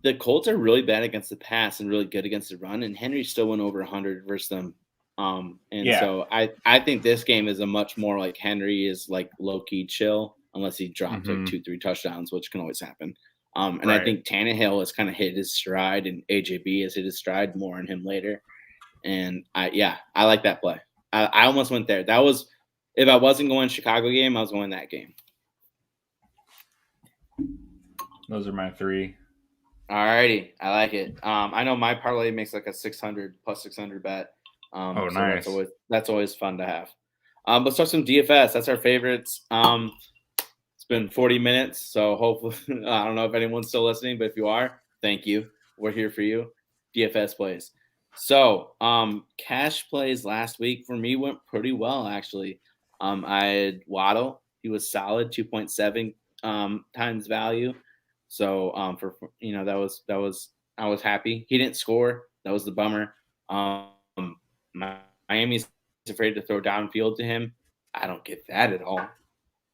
S2: the Colts are really bad against the pass and really good against the run, and Henry still went over 100 versus them. So I think this game is a much more like Henry is like low-key chill, unless he dropped like 2-3 touchdowns, which can always happen. And I think Tannehill has kind of hit his stride, and AJB has hit his stride more on him later. And I like that play. I almost went there. That was, if I wasn't going Chicago game, I was going that game.
S1: Those are my 3.
S2: Alrighty, I like it. I know my parlay makes like a 600 plus 600 bet.
S1: Oh,
S2: so
S1: nice.
S2: that's always fun to have. Let's talk some DFS. That's our favorites. It's been 40 minutes, so hopefully I don't know if anyone's still listening, but if you are, thank you. We're here for you. DFS plays. So, cash plays last week for me went pretty well actually. I had Waddle. He was solid, 2.7 times value. So, for that was I was happy. He didn't score. That was the bummer. Miami's afraid to throw downfield to him. I don't get that at all.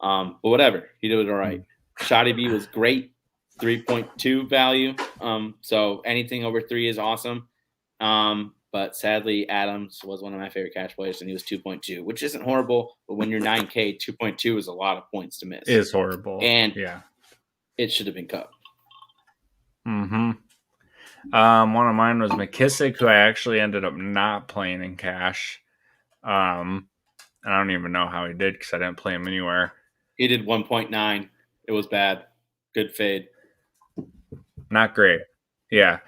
S2: But whatever, he did it all right. Shoddy B was great, 3.2 value. So anything over 3 is awesome. But sadly, Adams was one of my favorite catch players, and he was 2.2, which isn't horrible. But when you're 9K, 2.2 is a lot of points to miss.
S1: It is horrible,
S2: and
S1: yeah,
S2: it should have been cut.
S1: Mm-hmm. One of mine was McKissick, who I actually ended up not playing in cash. And I don't even know how he did because I didn't play him anywhere.
S2: He did 1.9. It was bad. Good fade.
S1: Not great. Yeah.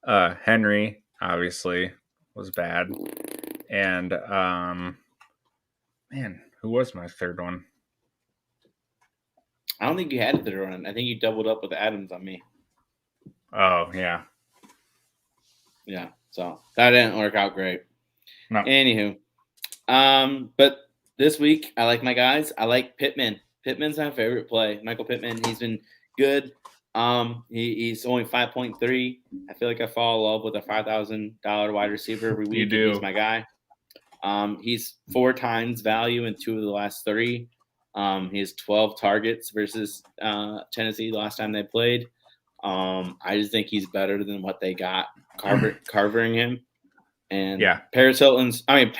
S1: Henry obviously was bad. And man, who was my third one?
S2: I don't think you had a third one. I think you doubled up with Adams on me.
S1: Oh, yeah.
S2: Yeah. So that didn't work out great.
S1: No.
S2: Anywho. But this week I like my guys. I like Pittman. Pittman's my favorite play. Michael Pittman. He's been good. He's only 5.3. I feel like I fall in love with a $5,000 wide receiver every week.
S1: You do.
S2: He's my guy. He's 4 times value in 2 of the last 3. He has 12 targets versus Tennessee the last time they played. I just think he's better than what they got carvering him. And
S1: yeah,
S2: Paris Campbell is hurt.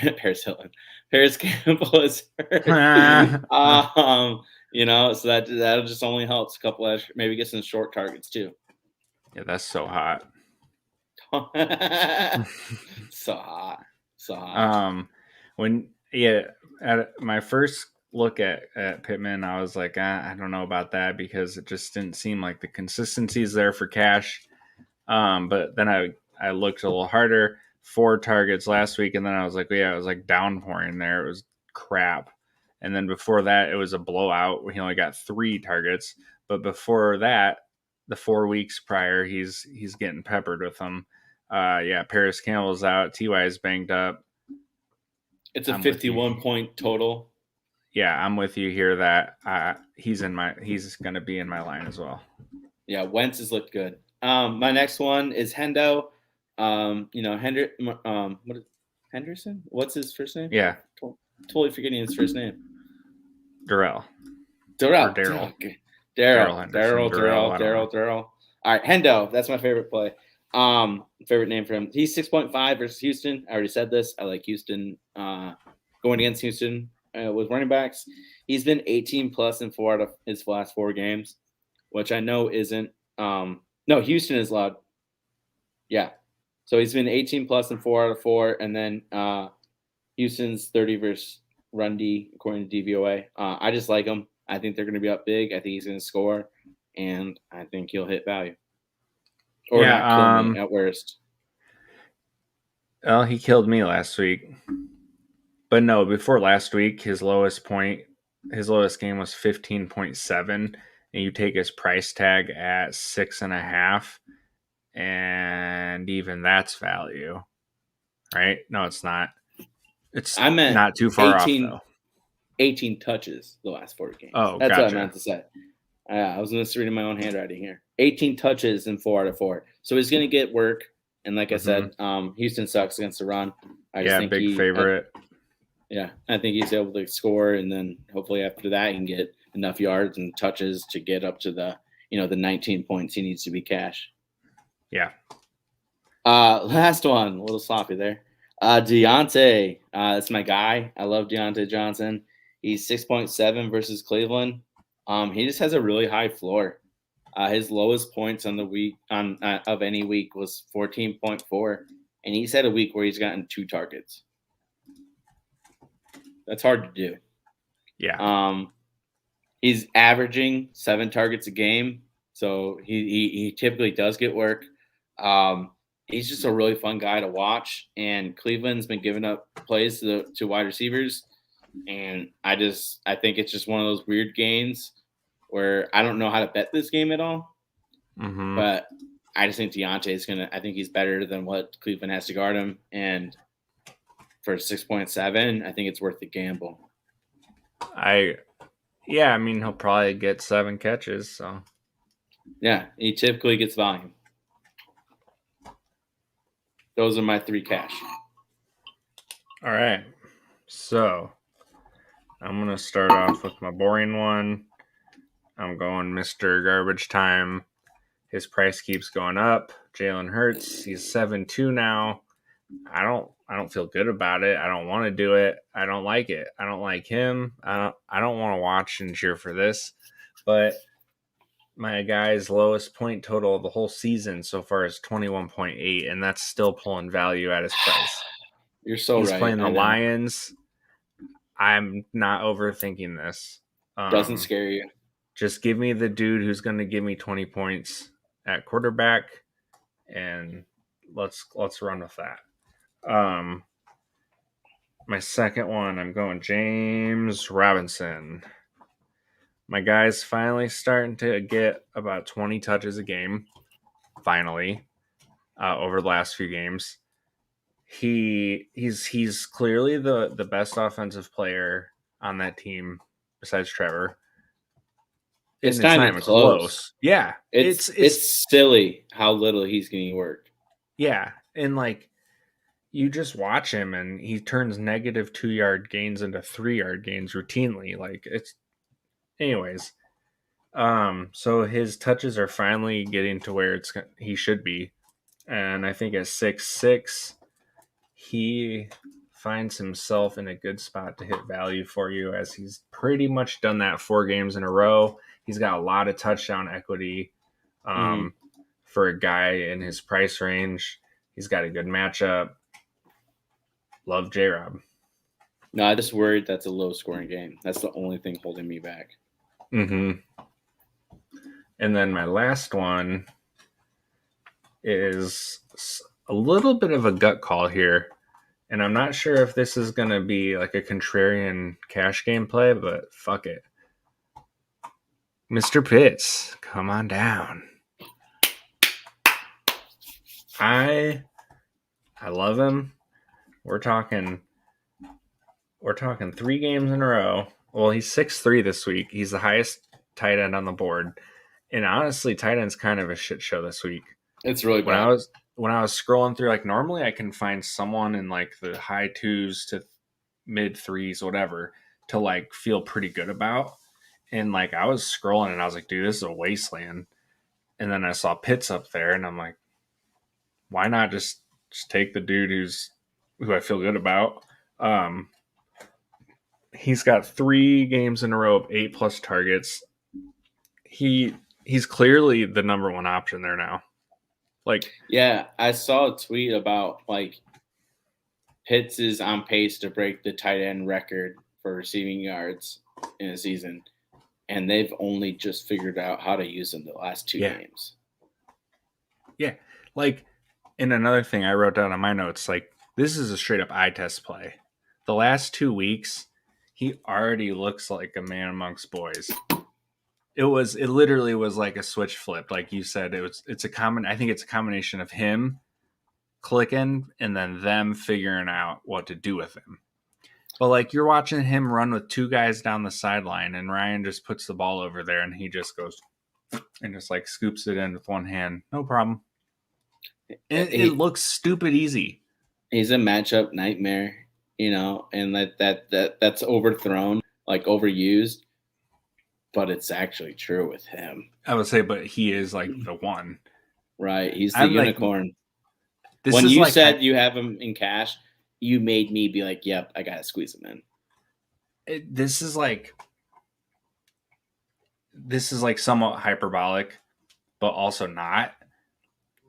S2: So that just only helps a couple of maybe get some short targets too.
S1: Yeah, that's so hot.
S2: So hot.
S1: At my first look at Pittman, I was like, I don't know about that because it just didn't seem like the consistency is there for cash. But then I looked a little harder. 4 targets last week, and then I was like, it was like downpouring there. It was crap. And then before that, it was a blowout where he only got 3 targets. But before that, the 4 weeks prior, he's getting peppered with them. Paris Campbell's out. Ty is banged up.
S2: It's a 51-point total.
S1: Yeah, I'm with you here. That he's going to be in my line as well.
S2: Yeah, Wentz has looked good. My next one is Hendo. Henderson? What's his first name?
S1: Yeah.
S2: Totally forgetting his first name.
S1: Darrell.
S2: Daryl. All right, Hendo. That's my favorite play. Favorite name for him. He's 6.5 versus Houston. I already said this. I like Houston. Going against Houston with running backs. He's been 18 plus in 4 out of his last 4 games, which I know isn't. No, Houston is loud. Yeah. So he's been 18 plus in 4 out of 4, and then Houston's 30 versus run D according to DVOA. I just like him. I think they're going to be up big. I think he's going to score, and I think he'll hit value. Or not kill me at worst.
S1: Well, he killed me last week. But no, before last week, his lowest game was 15.7, and you take his price tag at 6.5, and even that's value, right? No, it's not. I meant not too far 18, off though.
S2: 18 touches the last 4 games.
S1: Oh,
S2: that's
S1: gotcha.
S2: What I meant to say. I was just reading my own handwriting here. 18 touches in 4 out of 4. So he's going to get work. And like I said, Houston sucks against the run. I just think
S1: big favorite.
S2: I think he's able to score, and then hopefully after that he can get enough yards and touches to get up to the 19 points he needs to be cash.
S1: Yeah.
S2: Last one, a little sloppy there. Deontay, that's my guy. I love Deontay Johnson. He's 6.7 versus Cleveland. He just has a really high floor. His lowest points on the week of any week was 14.4, and he's had a week where he's gotten 2 targets. That's hard to do.
S1: Yeah.
S2: He's averaging 7 targets a game so he typically does get work. He's just a really fun guy to watch, and Cleveland's been giving up plays to wide receivers, and I think it's just one of those weird games where I don't know how to bet this game at all, but I just think Deontay is gonna. I think he's better than what Cleveland has to guard him, and for 6.7, I think it's worth the gamble.
S1: I mean, he'll probably get 7 catches. So
S2: yeah, he typically gets volume. Those are my 3 cash.
S1: All right, so I'm gonna start off with my boring one. I'm going Mr. Garbage Time. His price keeps going up. Jalen Hurts, he's 7-2 now. I don't feel good about it. I don't want to do it. I don't like it. I don't like him. I don't want to watch and cheer for this. But my guy's lowest point total of the whole season so far is 21.8, and that's still pulling value at his price.
S2: You're so right.
S1: He's playing the Lions. I'm not overthinking this.
S2: Doesn't scare you.
S1: Just give me the dude who's going to give me 20 points at quarterback, and let's run with that. My second one, I'm going James Robinson. My guy's finally starting to get about 20 touches a game, finally, over the last few games. He's clearly the best offensive player on that team besides Trevor.
S2: It's not even close.
S1: Yeah.
S2: It's silly how little he's getting work.
S1: Yeah. And like, you just watch him and he turns negative 2-yard gains into 3-yard gains routinely. Like, it's anyways. So his touches are finally getting to where he should be. And I think at 6'6", he finds himself in a good spot to hit value for you, as he's pretty much done that 4 games in a row. He's got a lot of touchdown equity for a guy in his price range. He's got a good matchup. Love J-Rob.
S2: No, I'm just worried that's a low-scoring game. That's the only thing holding me back.
S1: And then my last one is a little bit of a gut call here. And I'm not sure if this is going to be like a contrarian cash game play, but fuck it. Mr. Pitts, come on down. I love him. We're talking 3 games in a row. Well, he's 6'3" this week. He's the highest tight end on the board. And honestly, tight end's kind of a shit show this week.
S2: It's really bad.
S1: When I was scrolling through, like, normally I can find someone in like the high 2s to mid 3s, whatever, to like feel pretty good about. And like, I was scrolling and I was like, dude, this is a wasteland. And then I saw Pitts up there and I'm like, why not just take the dude who I feel good about? He's got 3 games in a row of 8+ targets. He's clearly the number 1 option there now. Like,
S2: yeah, I saw a tweet about like Pitts is on pace to break the tight end record for receiving yards in a season, and they've only just figured out how to use him the last 2 games.
S1: Yeah, like, and another thing I wrote down on my notes, like, this is a straight up eye test play. The last 2 weeks, he already looks like a man amongst boys. It literally was like a switch flipped. Like you said, I think it's a combination of him clicking and then them figuring out what to do with him. But like, you're watching him run with 2 guys down the sideline and Ryan just puts the ball over there and he just goes and just like scoops it in with one hand. No problem. It looks stupid easy.
S2: He's a matchup nightmare, and that's overthrown, like overused. But it's actually true with him.
S1: I would say, but he is like the one.
S2: Right. He's the unicorn.
S1: Like,
S2: when you said you have him in cash, you made me be like, yep, I got to squeeze him in.
S1: This is like somewhat hyperbolic, but also not.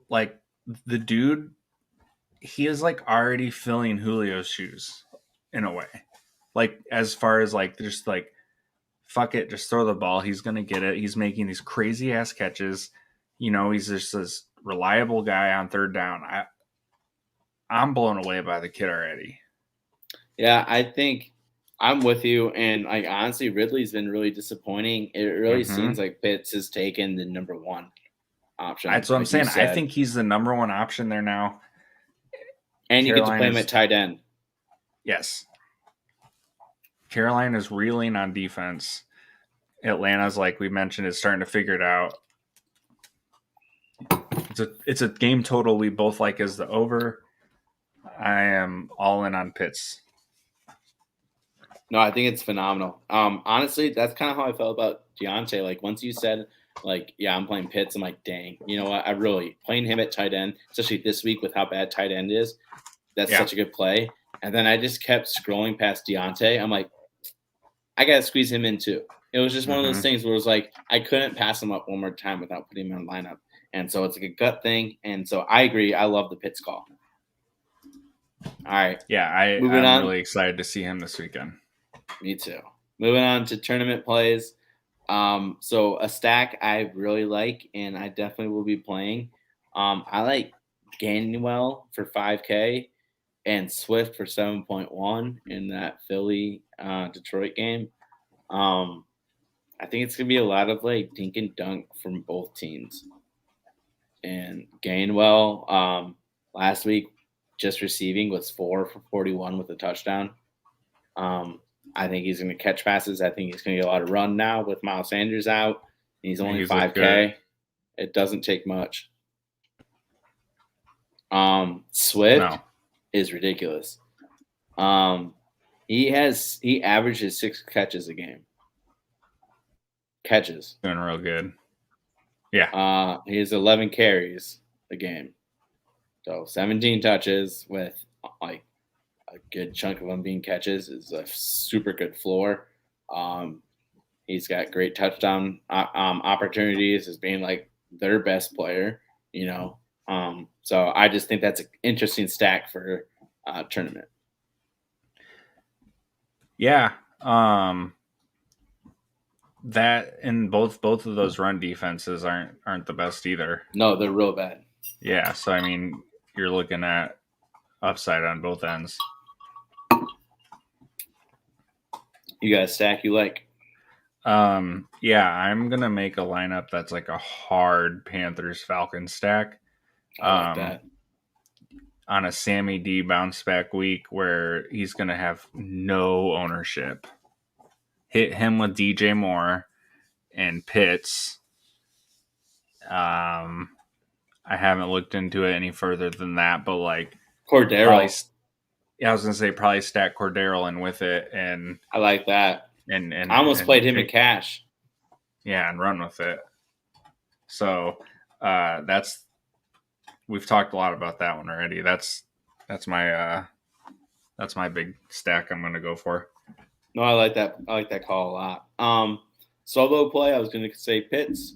S1: Like, the dude, he is like already filling Julio's shoes in a way. Like, as far as like just like fuck it, just throw the ball. He's going to get it. He's making these crazy ass catches. He's just this reliable guy on third down. I'm blown away by the kid already.
S2: Yeah, I think I'm with you. And honestly, Ridley's been really disappointing. It really seems like Pitts has taken the number one option.
S1: That's what I'm saying. I think he's the number one option there now.
S2: And you get to play him at tight end.
S1: Yes. Carolina's reeling on defense. Atlanta's, like we mentioned, is starting to figure it out. It's a game total we both like as the over. I am all in on Pitts.
S2: No, I think it's phenomenal. Honestly, that's kind of how I felt about Deontay. Like once you said, yeah, I'm playing Pitts, I'm like, dang, you know what? I really playing him at tight end, especially this week with how bad tight end is. That's such a good play. And then I just kept scrolling past Deontay. I'm like, I got to squeeze him in too. It was just one of those things where it was like, I couldn't pass him up one more time without putting him in the lineup. And so it's like a gut thing. And so I agree. I love the Pitts call. All right.
S1: Yeah, I'm really excited to see him this weekend.
S2: Me too. Moving on to tournament plays. So a stack I really like, and I definitely will be playing. I like Gainwell for 5K and Swift for 7.1 in that Philly Detroit game. I think it's gonna be a lot of like dink and dunk from both teams. And Gainwell last week just receiving was 4 for 41 with a touchdown. I think he's going to catch passes. I think he's going to get a lot of run now with Miles Sanders out. He's only 5K. It doesn't take much. Swift is ridiculous. He averages 6 catches a game.
S1: Doing real good. Yeah.
S2: He has 11 carries a game. So 17 touches with like a good chunk of them being catches is a super good floor. He's got great touchdown opportunities as being like their best player, So I just think that's an interesting stack for tournament.
S1: Yeah. That and both of those run defenses aren't the best either.
S2: No, they're real bad.
S1: Yeah, so I mean, you're looking at upside on both ends.
S2: You got a stack you like?
S1: Yeah, I'm gonna make a lineup that's like a hard Panthers-Falcons stack.
S2: I like that.
S1: On a Sammy D bounce back week where he's gonna have no ownership. Hit him with DJ Moore and Pitts. I haven't looked into it any further than that, but like
S2: Cordero.
S1: I was gonna say probably stack Cordero in with it, and
S2: I like that.
S1: And
S2: I almost played him in cash.
S1: Yeah, and run with it. So we've talked a lot about that one already. That's my big stack I'm gonna go for.
S2: No, I like that. I like that call a lot. Solo play, I was gonna say Pitts,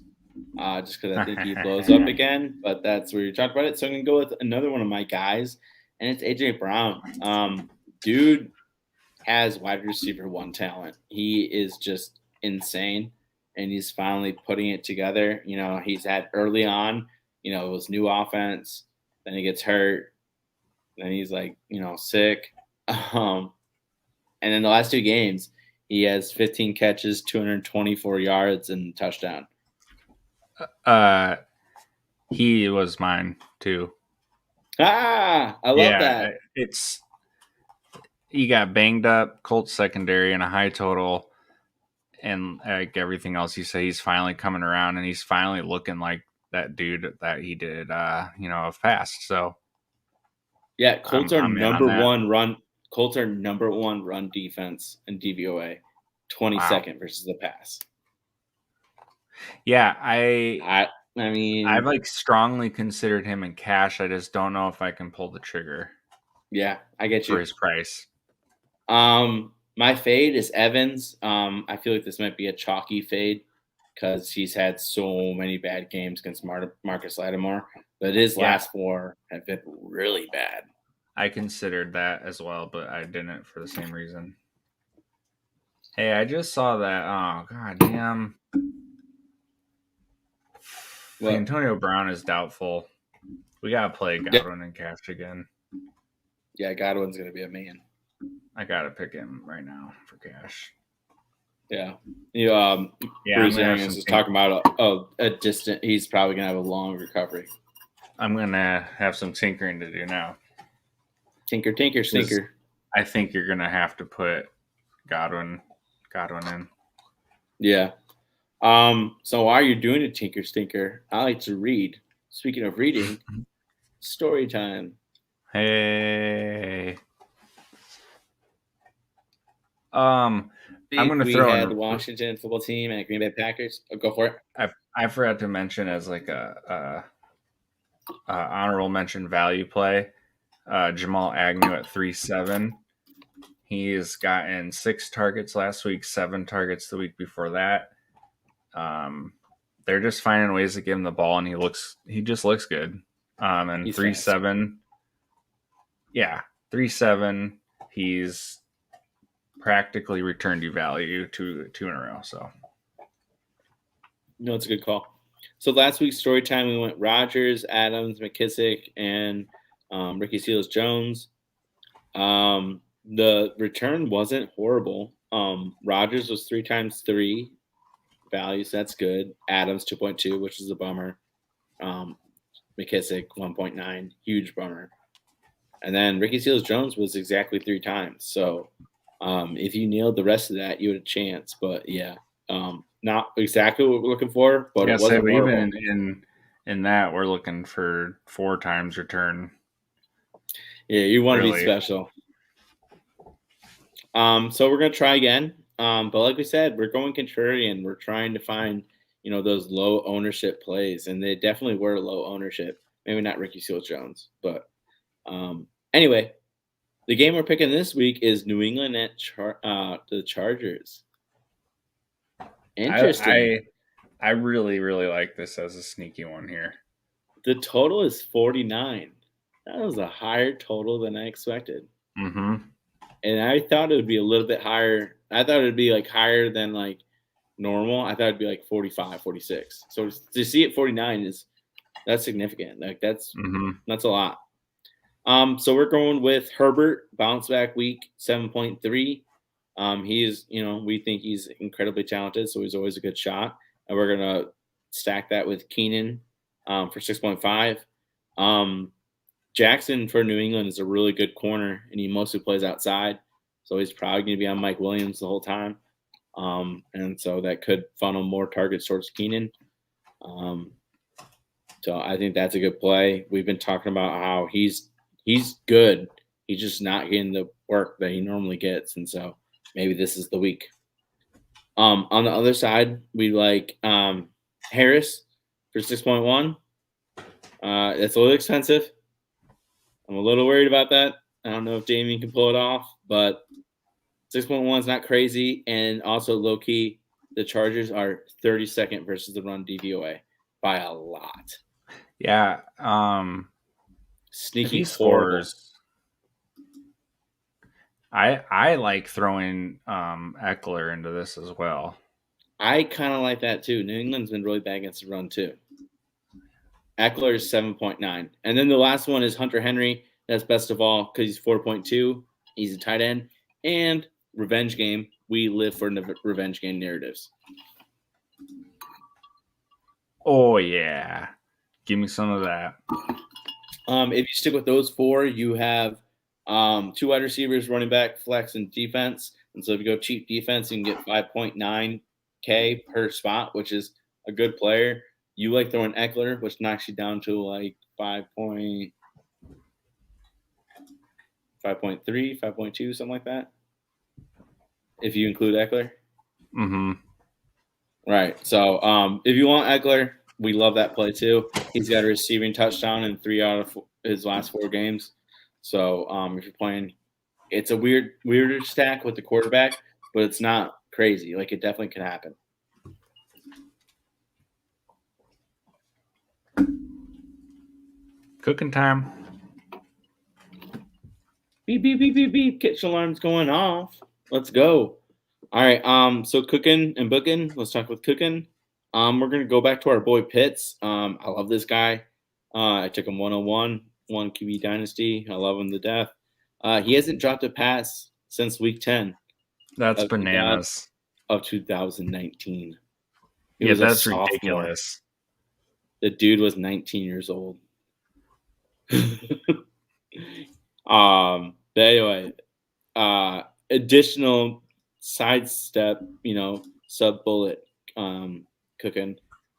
S2: just because I think he blows up again. But that's where you talked about it. So I'm gonna go with another one of my guys, and it's AJ Brown. Dude has wide receiver 1 talent. He is just insane, and he's finally putting it together. He's had early on, it was new offense. Then he gets hurt. Then he's like, sick. And then the last 2 games, he has 15 catches, 224 yards, and touchdown.
S1: He was mine too.
S2: I love that.
S1: He got banged up, Colts secondary, and a high total, and like everything else you say, he's finally coming around, and he's finally looking like that dude that he did, of past. So,
S2: yeah, Colts are number 1 run. Colts are number 1 run defense in DVOA, 22nd versus the pass.
S1: Yeah,
S2: I mean,
S1: I've like strongly considered him in cash. I just don't know if I can pull the trigger.
S2: Yeah, I get you.
S1: For his price.
S2: My fade is Evans. I feel like this might be a chalky fade because he's had so many bad games against Marcus Lattimore, but his last 4 have been really bad.
S1: I considered that as well, but I didn't for the same reason. Hey, I just saw that. Oh, god damn.
S2: What?
S1: Antonio Brown is doubtful. We gotta play Godwin and Cash again.
S2: Yeah, Godwin's gonna be a man.
S1: I gotta pick him right now for Cash.
S2: Yeah.
S1: Bruce
S2: Arians is talking about a distant. He's probably gonna have a long recovery.
S1: I'm gonna have some tinkering to do now.
S2: Tinker, stinker.
S1: I think you're gonna have to put Godwin in.
S2: Yeah. So while you're doing a tinker, stinker, I like to read. Speaking of reading, story time.
S1: Hey. I'm gonna
S2: we
S1: throw
S2: had
S1: in
S2: Washington football team and Green Bay Packers. Go for it.
S1: I forgot to mention as like a honorable mention value play. Jamal Agnew at 3.7. He's gotten 6 targets last week, 7 targets the week before that. They're just finding ways to give him the ball, and he just looks good. And 3.7, yeah, 3.7. He's practically returned you value two in a row. So,
S2: no, it's a good call. So last week's story time, we went Rodgers, Adams, McKissick, and Ricky Seals-Jones. The return wasn't horrible. Rodgers was 3 times 3 values. That's good. Adams 2.2, which is a bummer. McKissick 1.9, huge bummer. And then Ricky Seals-Jones was exactly 3 times. So if you nailed the rest of that, you had a chance. But yeah, not exactly what we're looking for. But it wasn't horrible.
S1: Even in that, we're looking for 4 times return.
S2: Yeah, you want to be special. So we're gonna try again. But like we said, we're going contrarian. We're trying to find, those low ownership plays, and they definitely were low ownership. Maybe not Ricky Seals-Jones, but anyway, the game we're picking this week is New England at the Chargers. Interesting.
S1: I really, really like this as a sneaky one here.
S2: The total is 49. That was a higher total than I expected.
S1: Mm-hmm.
S2: And I thought it would be a little bit higher. I thought it would be like higher than like normal. I thought it'd be like 45, 46. So to see it 49 that's significant. Like that's a lot. So we're going with Herbert, bounce back week 7.3. He is, we think he's incredibly talented, so he's always a good shot. And we're gonna stack that with Keenan for 6.5. Jackson for New England is a really good corner, and he mostly plays outside, so he's probably going to be on Mike Williams the whole time. And so that could funnel more targets towards Keenan. So I think that's a good play. We've been talking about how he's good. He's just not getting the work that he normally gets, and so maybe this is the week. On the other side, we like Harris for 6.1. It's a little expensive. I'm a little worried about that. I don't know if Damien can pull it off, but 6.1 is not crazy. And also low-key, the Chargers are 32nd versus the run DVOA by a lot.
S1: Yeah.
S2: Sneaky scores.
S1: I like throwing Eckler into this as well.
S2: I kind of like that too. New England's been really bad against the run too. Eckler is 7.9. And then the last one is Hunter Henry. That's best of all because he's 4.2. He's a tight end. And revenge game. We live for revenge game narratives.
S1: Oh, yeah. Give me some of that.
S2: If you stick with those 4, you have 2 wide receivers, running back, flex, and defense. And so if you go cheap defense, you can get 5.9K per spot, which is a good player. You like throwing Eckler, which knocks you down to like 5.3, 5.2, something like that. If you include Eckler.
S1: Mm-hmm.
S2: Right. So if you want Eckler, we love that play too. He's got a receiving touchdown in 3 out of his last 4 games. So if you're playing, it's a weirder stack with the quarterback, but it's not crazy. Like it definitely can happen.
S1: Cooking time.
S2: Beep, beep, beep, beep, beep. Kitchen alarm's going off. Let's go. All right. So cooking and booking. Let's talk with cooking. We're gonna go back to our boy Pitts. I love this guy. I took him 101, one QB dynasty. I love him to death. He hasn't dropped a pass since week 10
S1: That's
S2: of
S1: bananas.
S2: 2019. He
S1: Yeah,
S2: was a
S1: that's
S2: sophomore.
S1: ridiculous.
S2: The dude was 19 years old. But anyway, additional sidestep, sub bullet cooking.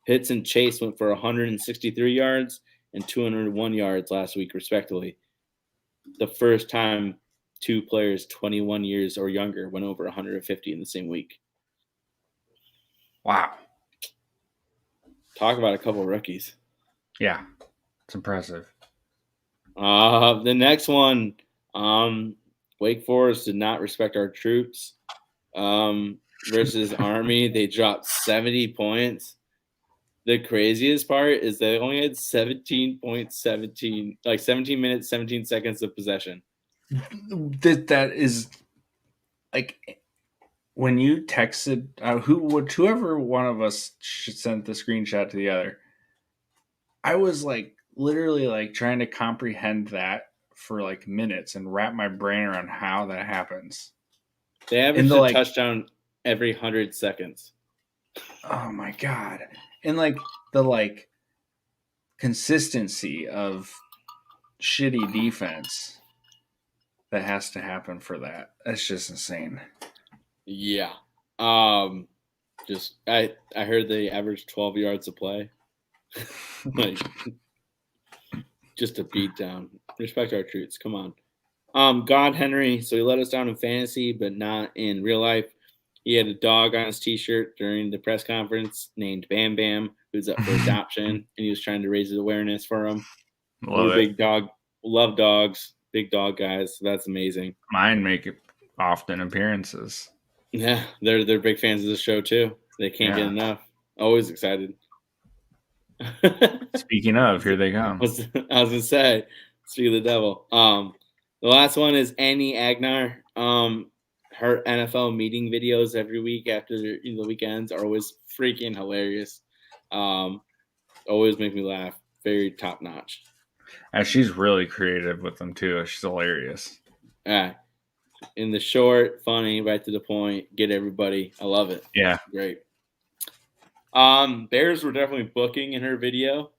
S2: Pitts and Chase went for 163 yards and 201 yards last week, respectively. The first time two players 21 years or younger went over 150 in the same week.
S1: Wow.
S2: Talk about a couple of rookies.
S1: Yeah, it's impressive.
S2: The next one, Wake Forest did not respect our troops. Versus Army, they dropped 70 points. The craziest part is they only had 17.17, like 17 minutes, 17 seconds of possession.
S1: That is like when you texted whoever one of us sent the screenshot to the other. I was like literally like trying to comprehend that for like minutes and wrap my brain around how that happens.
S2: They averaged a touchdown every 100 seconds.
S1: Oh my god. And like the consistency of shitty defense that has to happen for that. That's just insane.
S2: Yeah. Just I heard they averaged 12 yards a play. Like just a beat down. Respect our troops. Come on. God Henry, so he let us down in fantasy, but not in real life. He had a dog on his t-shirt during the press conference named Bam Bam, who's up for adoption, and he was trying to raise his awareness for him. We're big dog, love dogs, big dog guys. So that's amazing.
S1: Mine make often appearances.
S2: Yeah, they're big fans of the show too. They can't get enough. Always excited.
S1: Speaking of, here they come.
S2: I was gonna say, speak of the devil. The last one is Annie Agnar. Her NFL meeting videos every week after the weekends are always freaking hilarious. Always make me laugh. Very top notch.
S1: And she's really creative with them too. She's hilarious.
S2: Yeah. In the short, funny, right to the point, get everybody. I love it.
S1: Yeah.
S2: Great. Bears were definitely booking in her video.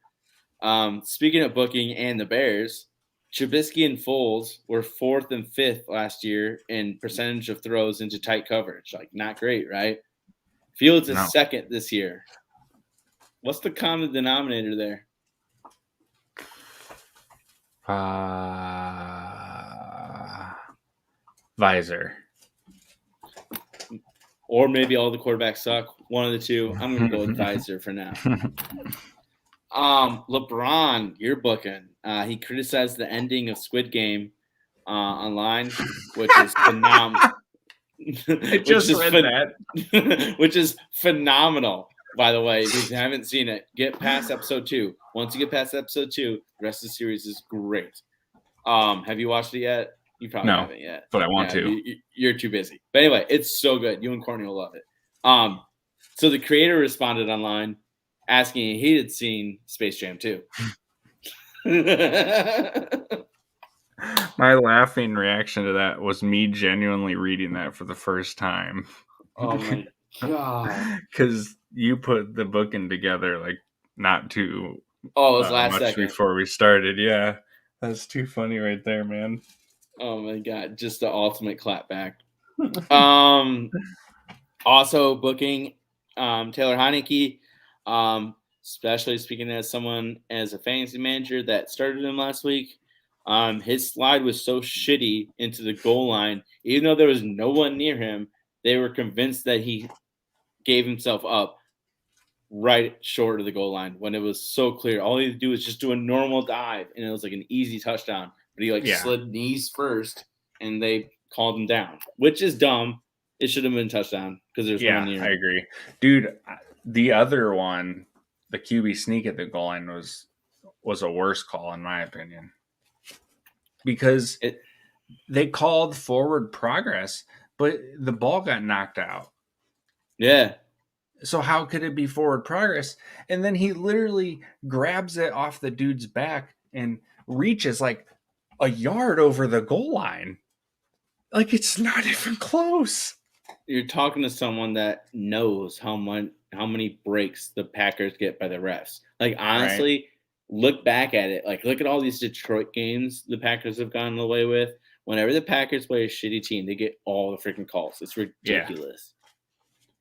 S2: Speaking of booking and the Bears, Trubisky and Foles were 4th and 5th last year in percentage of throws into tight coverage. Like, not great, right? Fields is 2nd this year. What's the common denominator there?
S1: Visor.
S2: Or maybe all the quarterbacks suck. One of the two. I'm going to go with Visor for now. LeBron, you're booking. He criticized the ending of Squid Game online, which is phenomenal.
S1: I just read that.
S2: Which is phenomenal, by the way. If you haven't seen it, get past episode 2. Once you get past episode 2, the rest of the series is great. Have you watched it yet? You probably haven't yet.
S1: But I want to.
S2: You're too busy. But anyway, it's so good. You and Courtney will love it. So the creator responded online asking if he had seen Space Jam 2.
S1: My laughing reaction to that was me genuinely reading that for the first time.
S2: Oh my god!
S1: Because you put the booking together like not too
S2: it was last
S1: much
S2: second
S1: before we started. Yeah, that's too funny right there, man.
S2: Oh my god! Just the ultimate clapback. Also booking Taylor Heineke. Especially speaking as a fantasy manager that started him last week. His slide was so shitty into the goal line, even though there was no one near him, they were convinced that he gave himself up right short of the goal line when it was so clear. All he had to do was just do a normal dive, and it was like an easy touchdown. But he slid knees first, and they called him down, which is dumb. It should have been a touchdown because there's no one near him.
S1: I agree. Dude, the other one, the QB sneak at the goal line was a worse call in my opinion. Because they called forward progress, but the ball got knocked out.
S2: Yeah.
S1: So how could it be forward progress? And then he literally grabs it off the dude's back and reaches like a yard over the goal line. Like, it's not even close.
S2: You're talking to someone that knows how many breaks the Packers get by the refs. Like, honestly, look back at it. Like, look at all these Detroit games the Packers have gotten away with. Whenever the Packers play a shitty team, they get all the freaking calls. It's ridiculous.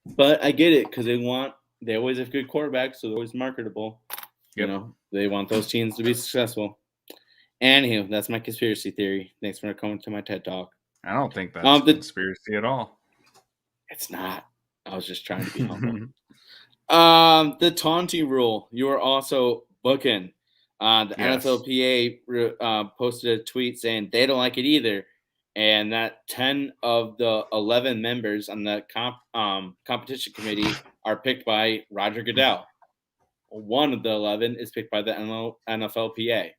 S2: Yeah. But I get it because they always have good quarterbacks, so they're always marketable. Yep. You know, they want those teams to be successful. Anywho, that's my conspiracy theory. Thanks for coming to my TED Talk.
S1: I don't think that's a conspiracy at all.
S2: It's not. I was just trying to be humble. The taunting rule. You are also booking. The NFLPA posted a tweet saying they don't like it either, and that 10 of the 11 members on the competition committee are picked by Roger Goodell. One of the 11 is picked by the NFLPA.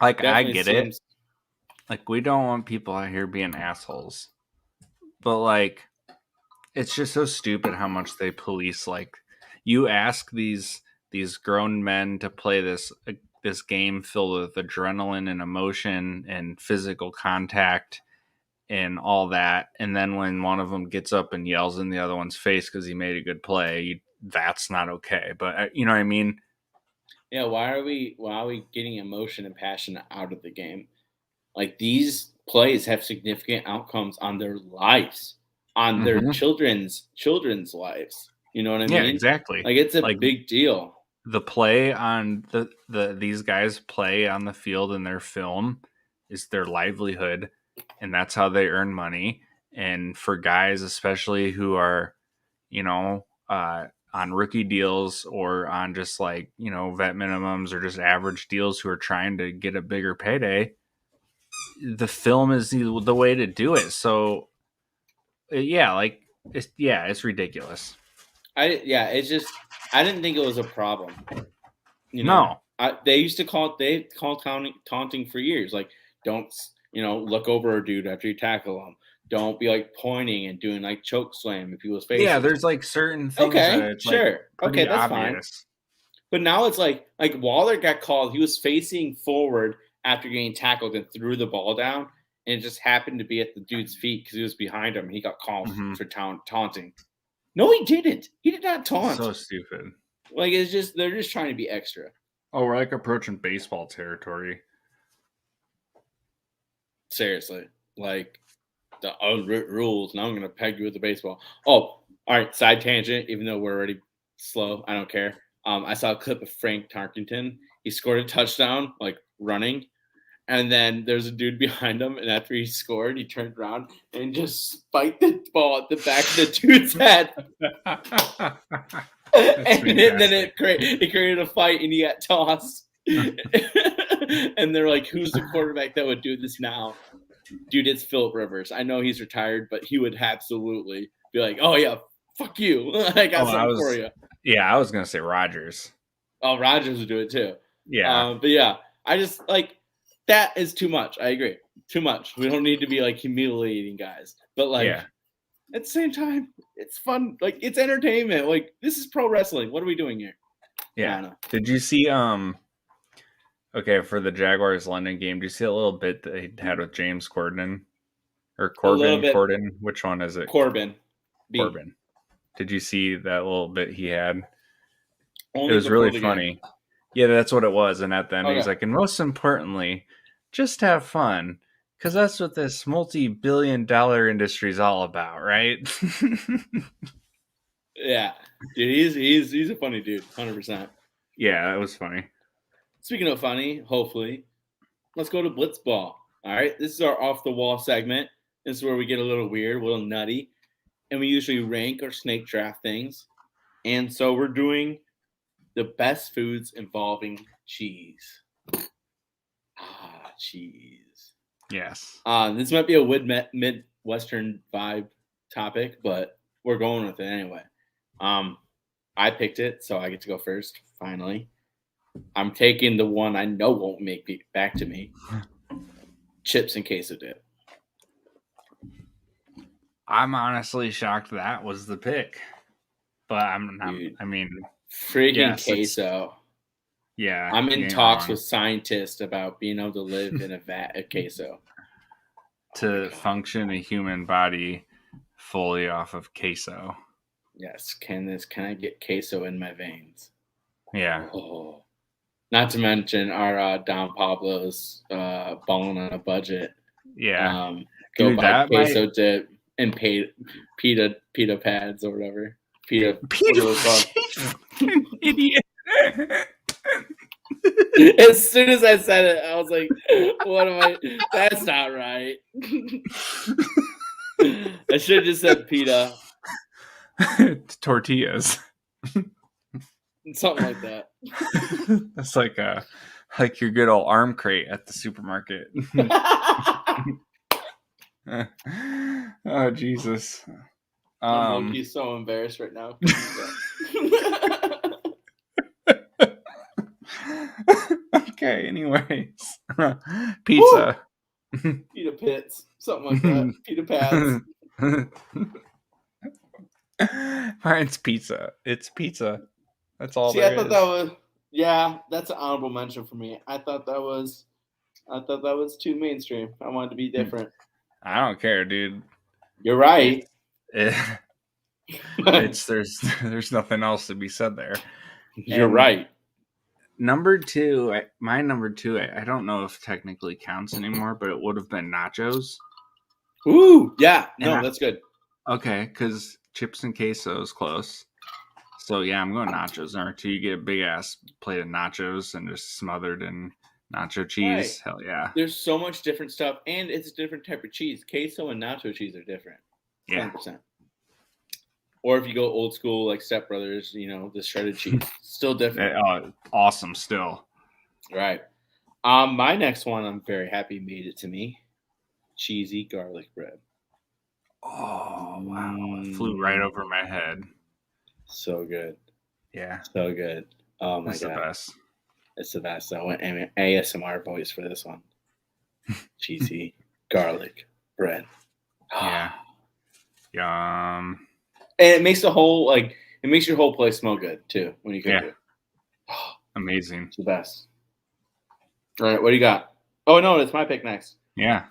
S1: Like, definitely I get it. Like, we don't want people out here being assholes, but like, it's just so stupid how much they police. Like, you ask these grown men to play this game filled with adrenaline and emotion and physical contact and all that, and then when one of them gets up and yells in the other one's face because he made a good play, that's not okay. But you know what I mean?
S2: Yeah. Why are we getting emotion and passion out of the game? Like, these plays have significant outcomes on their lives. On their children's lives. You know what I mean?
S1: Yeah, exactly.
S2: Like, it's a big deal.
S1: The play on these guys play on the field in their film is their livelihood, and that's how they earn money. And for guys, especially who are, you know, on rookie deals or on just like, you know, vet minimums or just average deals who are trying to get a bigger payday, the film is the way to do it. So yeah, like it's ridiculous.
S2: I didn't think it was a problem. You know, they call taunting for years. Like, don't, you know, look over a dude after you tackle him. Don't be like pointing and doing like choke slam in people's faces.
S1: Yeah, there's like certain things.
S2: Okay, sure. Like, okay, that's obvious. Fine. But now it's like Waller got called. He was facing forward after getting tackled and threw the ball down. And it just happened to be at the dude's feet because he was behind him. And he got called for taunting. No, he didn't. He did not taunt.
S1: So stupid.
S2: Like, they're just trying to be extra.
S1: Oh, we're like approaching baseball territory.
S2: Seriously. Like, the unwritten rules. Now I'm going to peg you with the baseball. Oh, all right. Side tangent, even though we're already slow. I don't care. I saw a clip of Frank Tarkenton. He scored a touchdown, like, running. And then there's a dude behind him, and after he scored, he turned around and just spiked the ball at the back of the dude's head. and then it created a fight, and he got tossed. And they're like, who's the quarterback that would do this now? Dude, it's Phillip Rivers. I know he's retired, but he would absolutely be like, oh, yeah, fuck you. I got something for you.
S1: Yeah, I was going to say Rodgers.
S2: Oh, Rodgers would do it too.
S1: Yeah.
S2: But yeah, I just like... That is too much. I agree. Too much. We don't need to be like humiliating guys. But like at the same time, it's fun. Like, it's entertainment. Like, this is pro wrestling. What are we doing here?
S1: Yeah. Did you see okay, for the Jaguars London game, do you see a little bit that he had with James Corden? Or Corden? Which one is it?
S2: Corbin.
S1: Corbin. Did you see that little bit he had? It was really funny. Game. Yeah, that's what it was. And at the end, he's like, and most importantly, just have fun. Because that's what this multi-billion-dollar industry is all about, right?
S2: Yeah. Dude, he's a funny dude, 100%.
S1: Yeah, it was funny.
S2: Speaking of funny, hopefully, let's go to Blitzball. All right? This is our off-the-wall segment. This is where we get a little weird, a little nutty. And we usually rank or snake draft things. And so we're doing... the best foods involving cheese. Cheese.
S1: Yes.
S2: This might be a Midwestern vibe topic, but we're going with it anyway. I picked it, so I get to go first, finally. I'm taking the one I know won't make it back to me. Chips and queso dip.
S1: I'm honestly shocked that was the pick, but I'm not.
S2: Dude,
S1: I mean,
S2: friggin'
S1: yes,
S2: queso.
S1: yeah,
S2: I'm
S1: you
S2: in
S1: ain't
S2: talks
S1: wrong.
S2: with scientists about being able to live in a vat of queso.
S1: To function a human body fully off of queso.
S2: Yes, can I get queso in my veins?
S1: Yeah.
S2: Oh. Not to mention our Don Pablo's balling on a budget.
S1: Yeah.
S2: Go
S1: Dude,
S2: buy
S1: that
S2: queso
S1: might
S2: dip and pita pads or whatever. Pita, what are those called?
S1: Peter, idiot.
S2: As soon as I said it, I was like, "What am I? That's not right." I should have just said pita,
S1: Tortillas.
S2: something like that.
S1: That's like your good old arm crate at the supermarket. Oh Jesus.
S2: I'm low-key so embarrassed right now.
S1: Okay, anyways. Pizza.
S2: Pita pits, something like that. Pita pads.
S1: Mine's pizza. It's pizza. That's all
S2: See, I
S1: there
S2: thought
S1: is.
S2: that was that's an honorable mention for me. I thought that was too mainstream. I wanted to be different.
S1: I don't care, dude.
S2: You're right.
S1: It's there's nothing else to be said there.
S2: You're right.
S1: Number two, my number two, I don't know if technically counts anymore, but it would have been nachos.
S2: Ooh, yeah. No, that's good.
S1: Okay, because chips and queso is close. So yeah, I'm going nachos. Number two, you get a big ass plate of nachos and just smothered in nacho cheese.
S2: Right.
S1: Hell yeah.
S2: There's so much different stuff, and it's a different type of cheese. Queso and nacho cheese are different. 100%.
S1: Yeah.
S2: Or if you go old school, like Step Brothers, the shredded cheese, still different.
S1: Awesome still.
S2: Right. My next one, I'm very happy made it to me. Cheesy garlic bread.
S1: Oh, wow. It flew right over my head.
S2: So good.
S1: Yeah.
S2: So good. Oh, my
S1: God.
S2: The
S1: best.
S2: It's the best. I went ASMR voice for this one. Cheesy garlic bread.
S1: Yeah. Yum.
S2: And it makes your whole place smell good, too, when you cook it.
S1: Amazing.
S2: It's the best. All right, what do you got? Oh, no, it's my pick next.
S1: Yeah.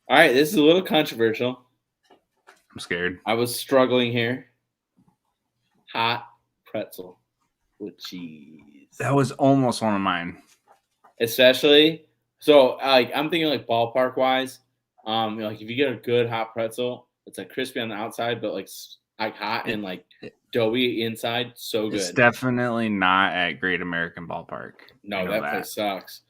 S2: All right, this is a little controversial.
S1: I'm scared.
S2: I was struggling here. Hot pretzel with cheese.
S1: That was almost one of mine.
S2: Especially, so I'm thinking like ballpark wise. If you get a good hot pretzel, it's like crispy on the outside, but like hot and like doughy inside. So good.
S1: It's definitely not at Great American Ballpark.
S2: No, that place sucks.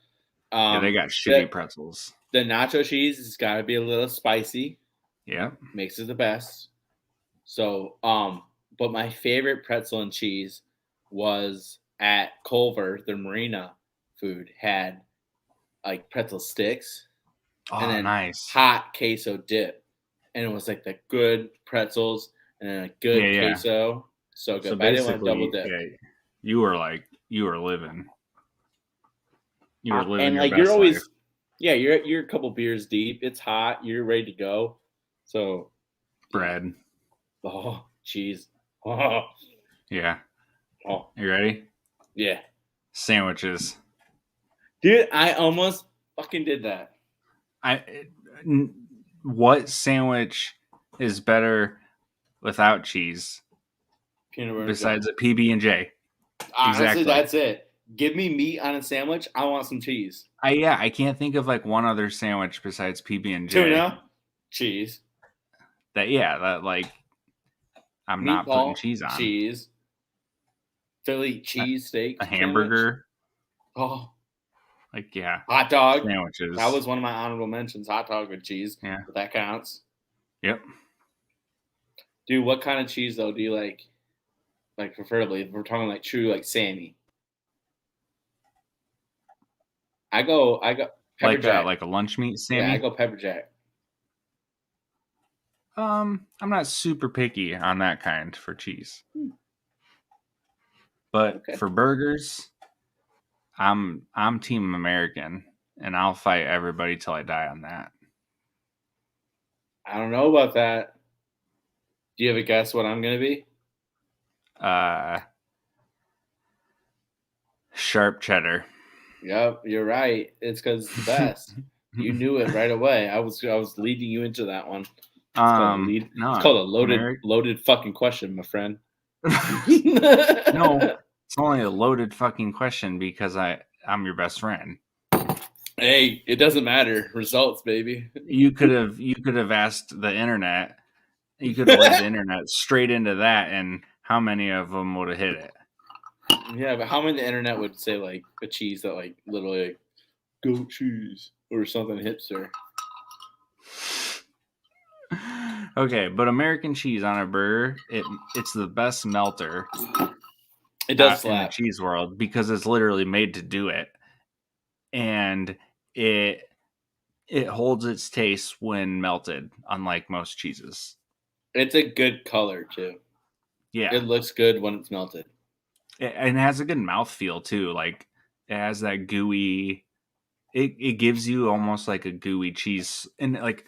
S1: Yeah, they got shitty pretzels.
S2: The nacho cheese has got to be a little spicy.
S1: Yeah,
S2: makes it the best. So, but my favorite pretzel and cheese was at Culver. The Marina food had like pretzel sticks.
S1: And then nice
S2: hot queso dip, and it was like the good pretzels and then a good queso. So good.
S1: So
S2: but I didn't want to double dip.
S1: Yeah, you were living. You were living
S2: and
S1: your
S2: like
S1: best
S2: you're always,
S1: life.
S2: Yeah, you're a couple beers deep. It's hot. You're ready to go. So
S1: bread.
S2: Oh, cheese. Oh.
S1: Yeah.
S2: Oh,
S1: you ready?
S2: Yeah.
S1: Sandwiches.
S2: Dude, I almost fucking did that.
S1: What sandwich is better without cheese?
S2: Peanut butter
S1: besides a PB&J.
S2: Honestly, exactly. That's it. Give me meat on a sandwich. I want some cheese.
S1: I can't think of like one other sandwich besides PB&J.
S2: Tuna, cheese.
S1: That like I'm not putting cheese on.
S2: Cheese. Philly cheese steak.
S1: A hamburger.
S2: Sandwich. Oh.
S1: Like, yeah.
S2: Hot dog.
S1: Sandwiches.
S2: That was one of my honorable mentions. Hot dog with cheese.
S1: Yeah.
S2: But that counts.
S1: Yep.
S2: Dude, what kind of cheese, though, do you like? Like, preferably, if we're talking like true, like Sammy. I go pepper jack.
S1: Like a lunch meat Sammy?
S2: Yeah, I go pepper jack.
S1: I'm not super picky on that kind for cheese. But for burgers, I'm Team American, and I'll fight everybody till I die on that.
S2: I don't know about that. Do you have a guess what I'm going to be?
S1: Sharp cheddar.
S2: Yep, you're right. It's because it's the best. You knew it right away. I was leading you into that one.
S1: No,
S2: it's called a loaded fucking question, my friend.
S1: No, it's only a loaded fucking question because I'm your best friend.
S2: Hey, it doesn't matter. Results, baby.
S1: You could have asked the internet. You could have led the internet straight into that, and how many of them would have hit it?
S2: Yeah, but how many the internet would say like a cheese that like literally like, goat cheese or something hipster?
S1: Okay, but American cheese on a burger, it's the best melter.
S2: It does
S1: in the
S2: slap.
S1: cheese world because it's literally made to do it, and it holds its taste when melted, unlike most cheeses.
S2: It's a good color too.
S1: Yeah,
S2: it looks good when it's melted.
S1: And it has a good mouthfeel too. Like it has that gooey. It gives you almost like a gooey cheese, and like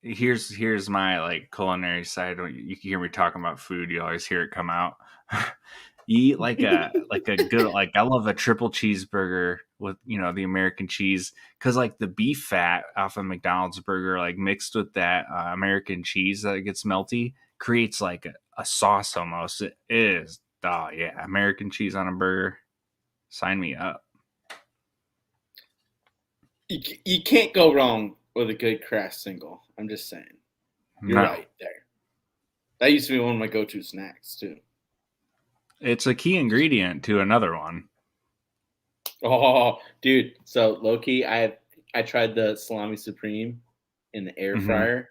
S1: here's my like culinary side. You can hear me talking about food. You always hear it come out. You eat like a good, like I love a triple cheeseburger with the American cheese, because like the beef fat off a McDonald's burger like mixed with that American cheese that gets melty creates like a sauce almost. It is, oh yeah, American cheese on a burger. Sign me up.
S2: You can't go wrong with a good Kraft single. I'm just saying. You're right there. That used to be one of my go-to snacks too.
S1: It's a key ingredient to another one.
S2: Oh, dude. So low key, I tried the salami supreme in the air fryer.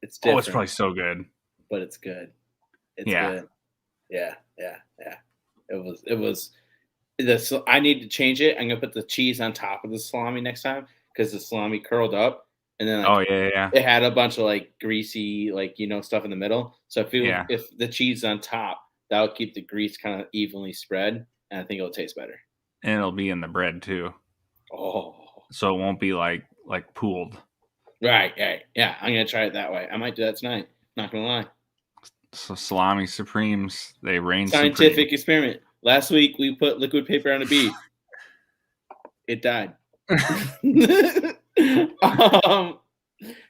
S2: It's different.
S1: Oh, it's probably so good.
S2: But it's good. It's good. Yeah. It was. I need to change it. I'm gonna put the cheese on top of the salami next time because the salami curled up, and then it had a bunch of like greasy stuff in the middle. So I feel if the cheese on top, that'll keep the grease kind of evenly spread, and I think it'll taste better.
S1: And it'll be in the bread too.
S2: Oh,
S1: so it won't be like pooled.
S2: Right. Yeah, I'm gonna try it that way. I might do that tonight. Not gonna lie.
S1: So salami supremes, they reign
S2: scientific
S1: supreme.
S2: Experiment. Last week we put liquid paper on a beef. It died.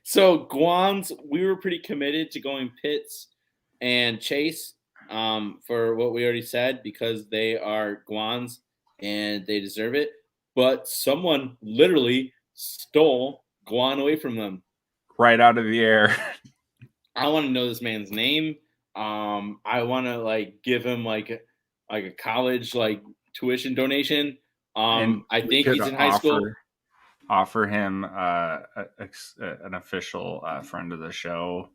S2: So Guans, we were pretty committed to going Pitts and Chase for what we already said, because they are Guans and they deserve it. But someone literally stole Guan away from them.
S1: Right out of the air.
S2: I want to know this man's name. I want to give him like a college tuition donation. I think he's in high school.
S1: Offer him an official friend of the show.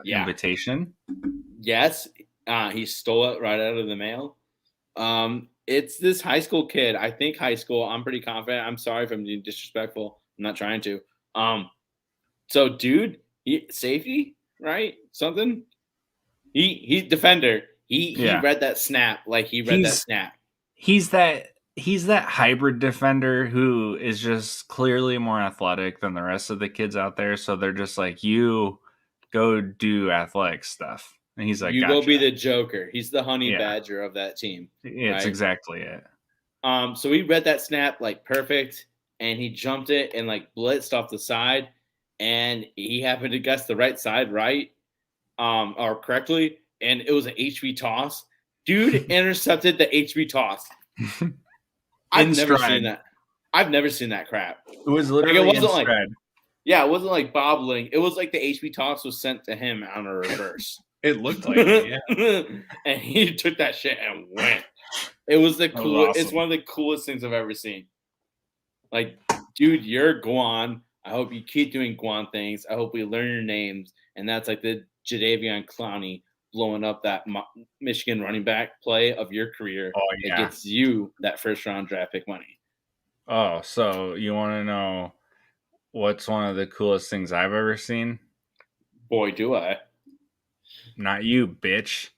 S1: Invitation.
S2: Yes, he stole it right out of the mail. It's this high school kid. I think high school. I'm pretty confident. I'm sorry if I'm being disrespectful. I'm not trying to. So dude, safety, right? Something. He defender. He read that snap that snap.
S1: He's that hybrid defender who is just clearly more athletic than the rest of the kids out there. So they're just like, you go do athletic stuff. And he's like,
S2: you gotcha. Go be the Joker. He's the honey badger of that team.
S1: Yeah, it's exactly it.
S2: So he read that snap perfect, and he jumped it and blitzed off the side, and he happened to guess the right side or correctly, and it was an HB toss. Dude intercepted the HB toss. I've never seen that. I've never seen that crap.
S1: It was literally
S2: it wasn't it wasn't like bobbling. It was like the HB toss was sent to him on a reverse.
S1: It looked like it, yeah.
S2: And he took that shit and went. It was the coolest. Awesome. It's one of the coolest things I've ever seen. Dude, you're Guan. I hope you keep doing Guan things. I hope we learn your names. And that's like the Jadeveon Clowney blowing up that Michigan running back play of your career.
S1: Oh, yeah.
S2: It gets you that first-round draft pick money.
S1: Oh, so you want to know what's one of the coolest things I've ever seen?
S2: Boy, do I.
S1: Not you, bitch.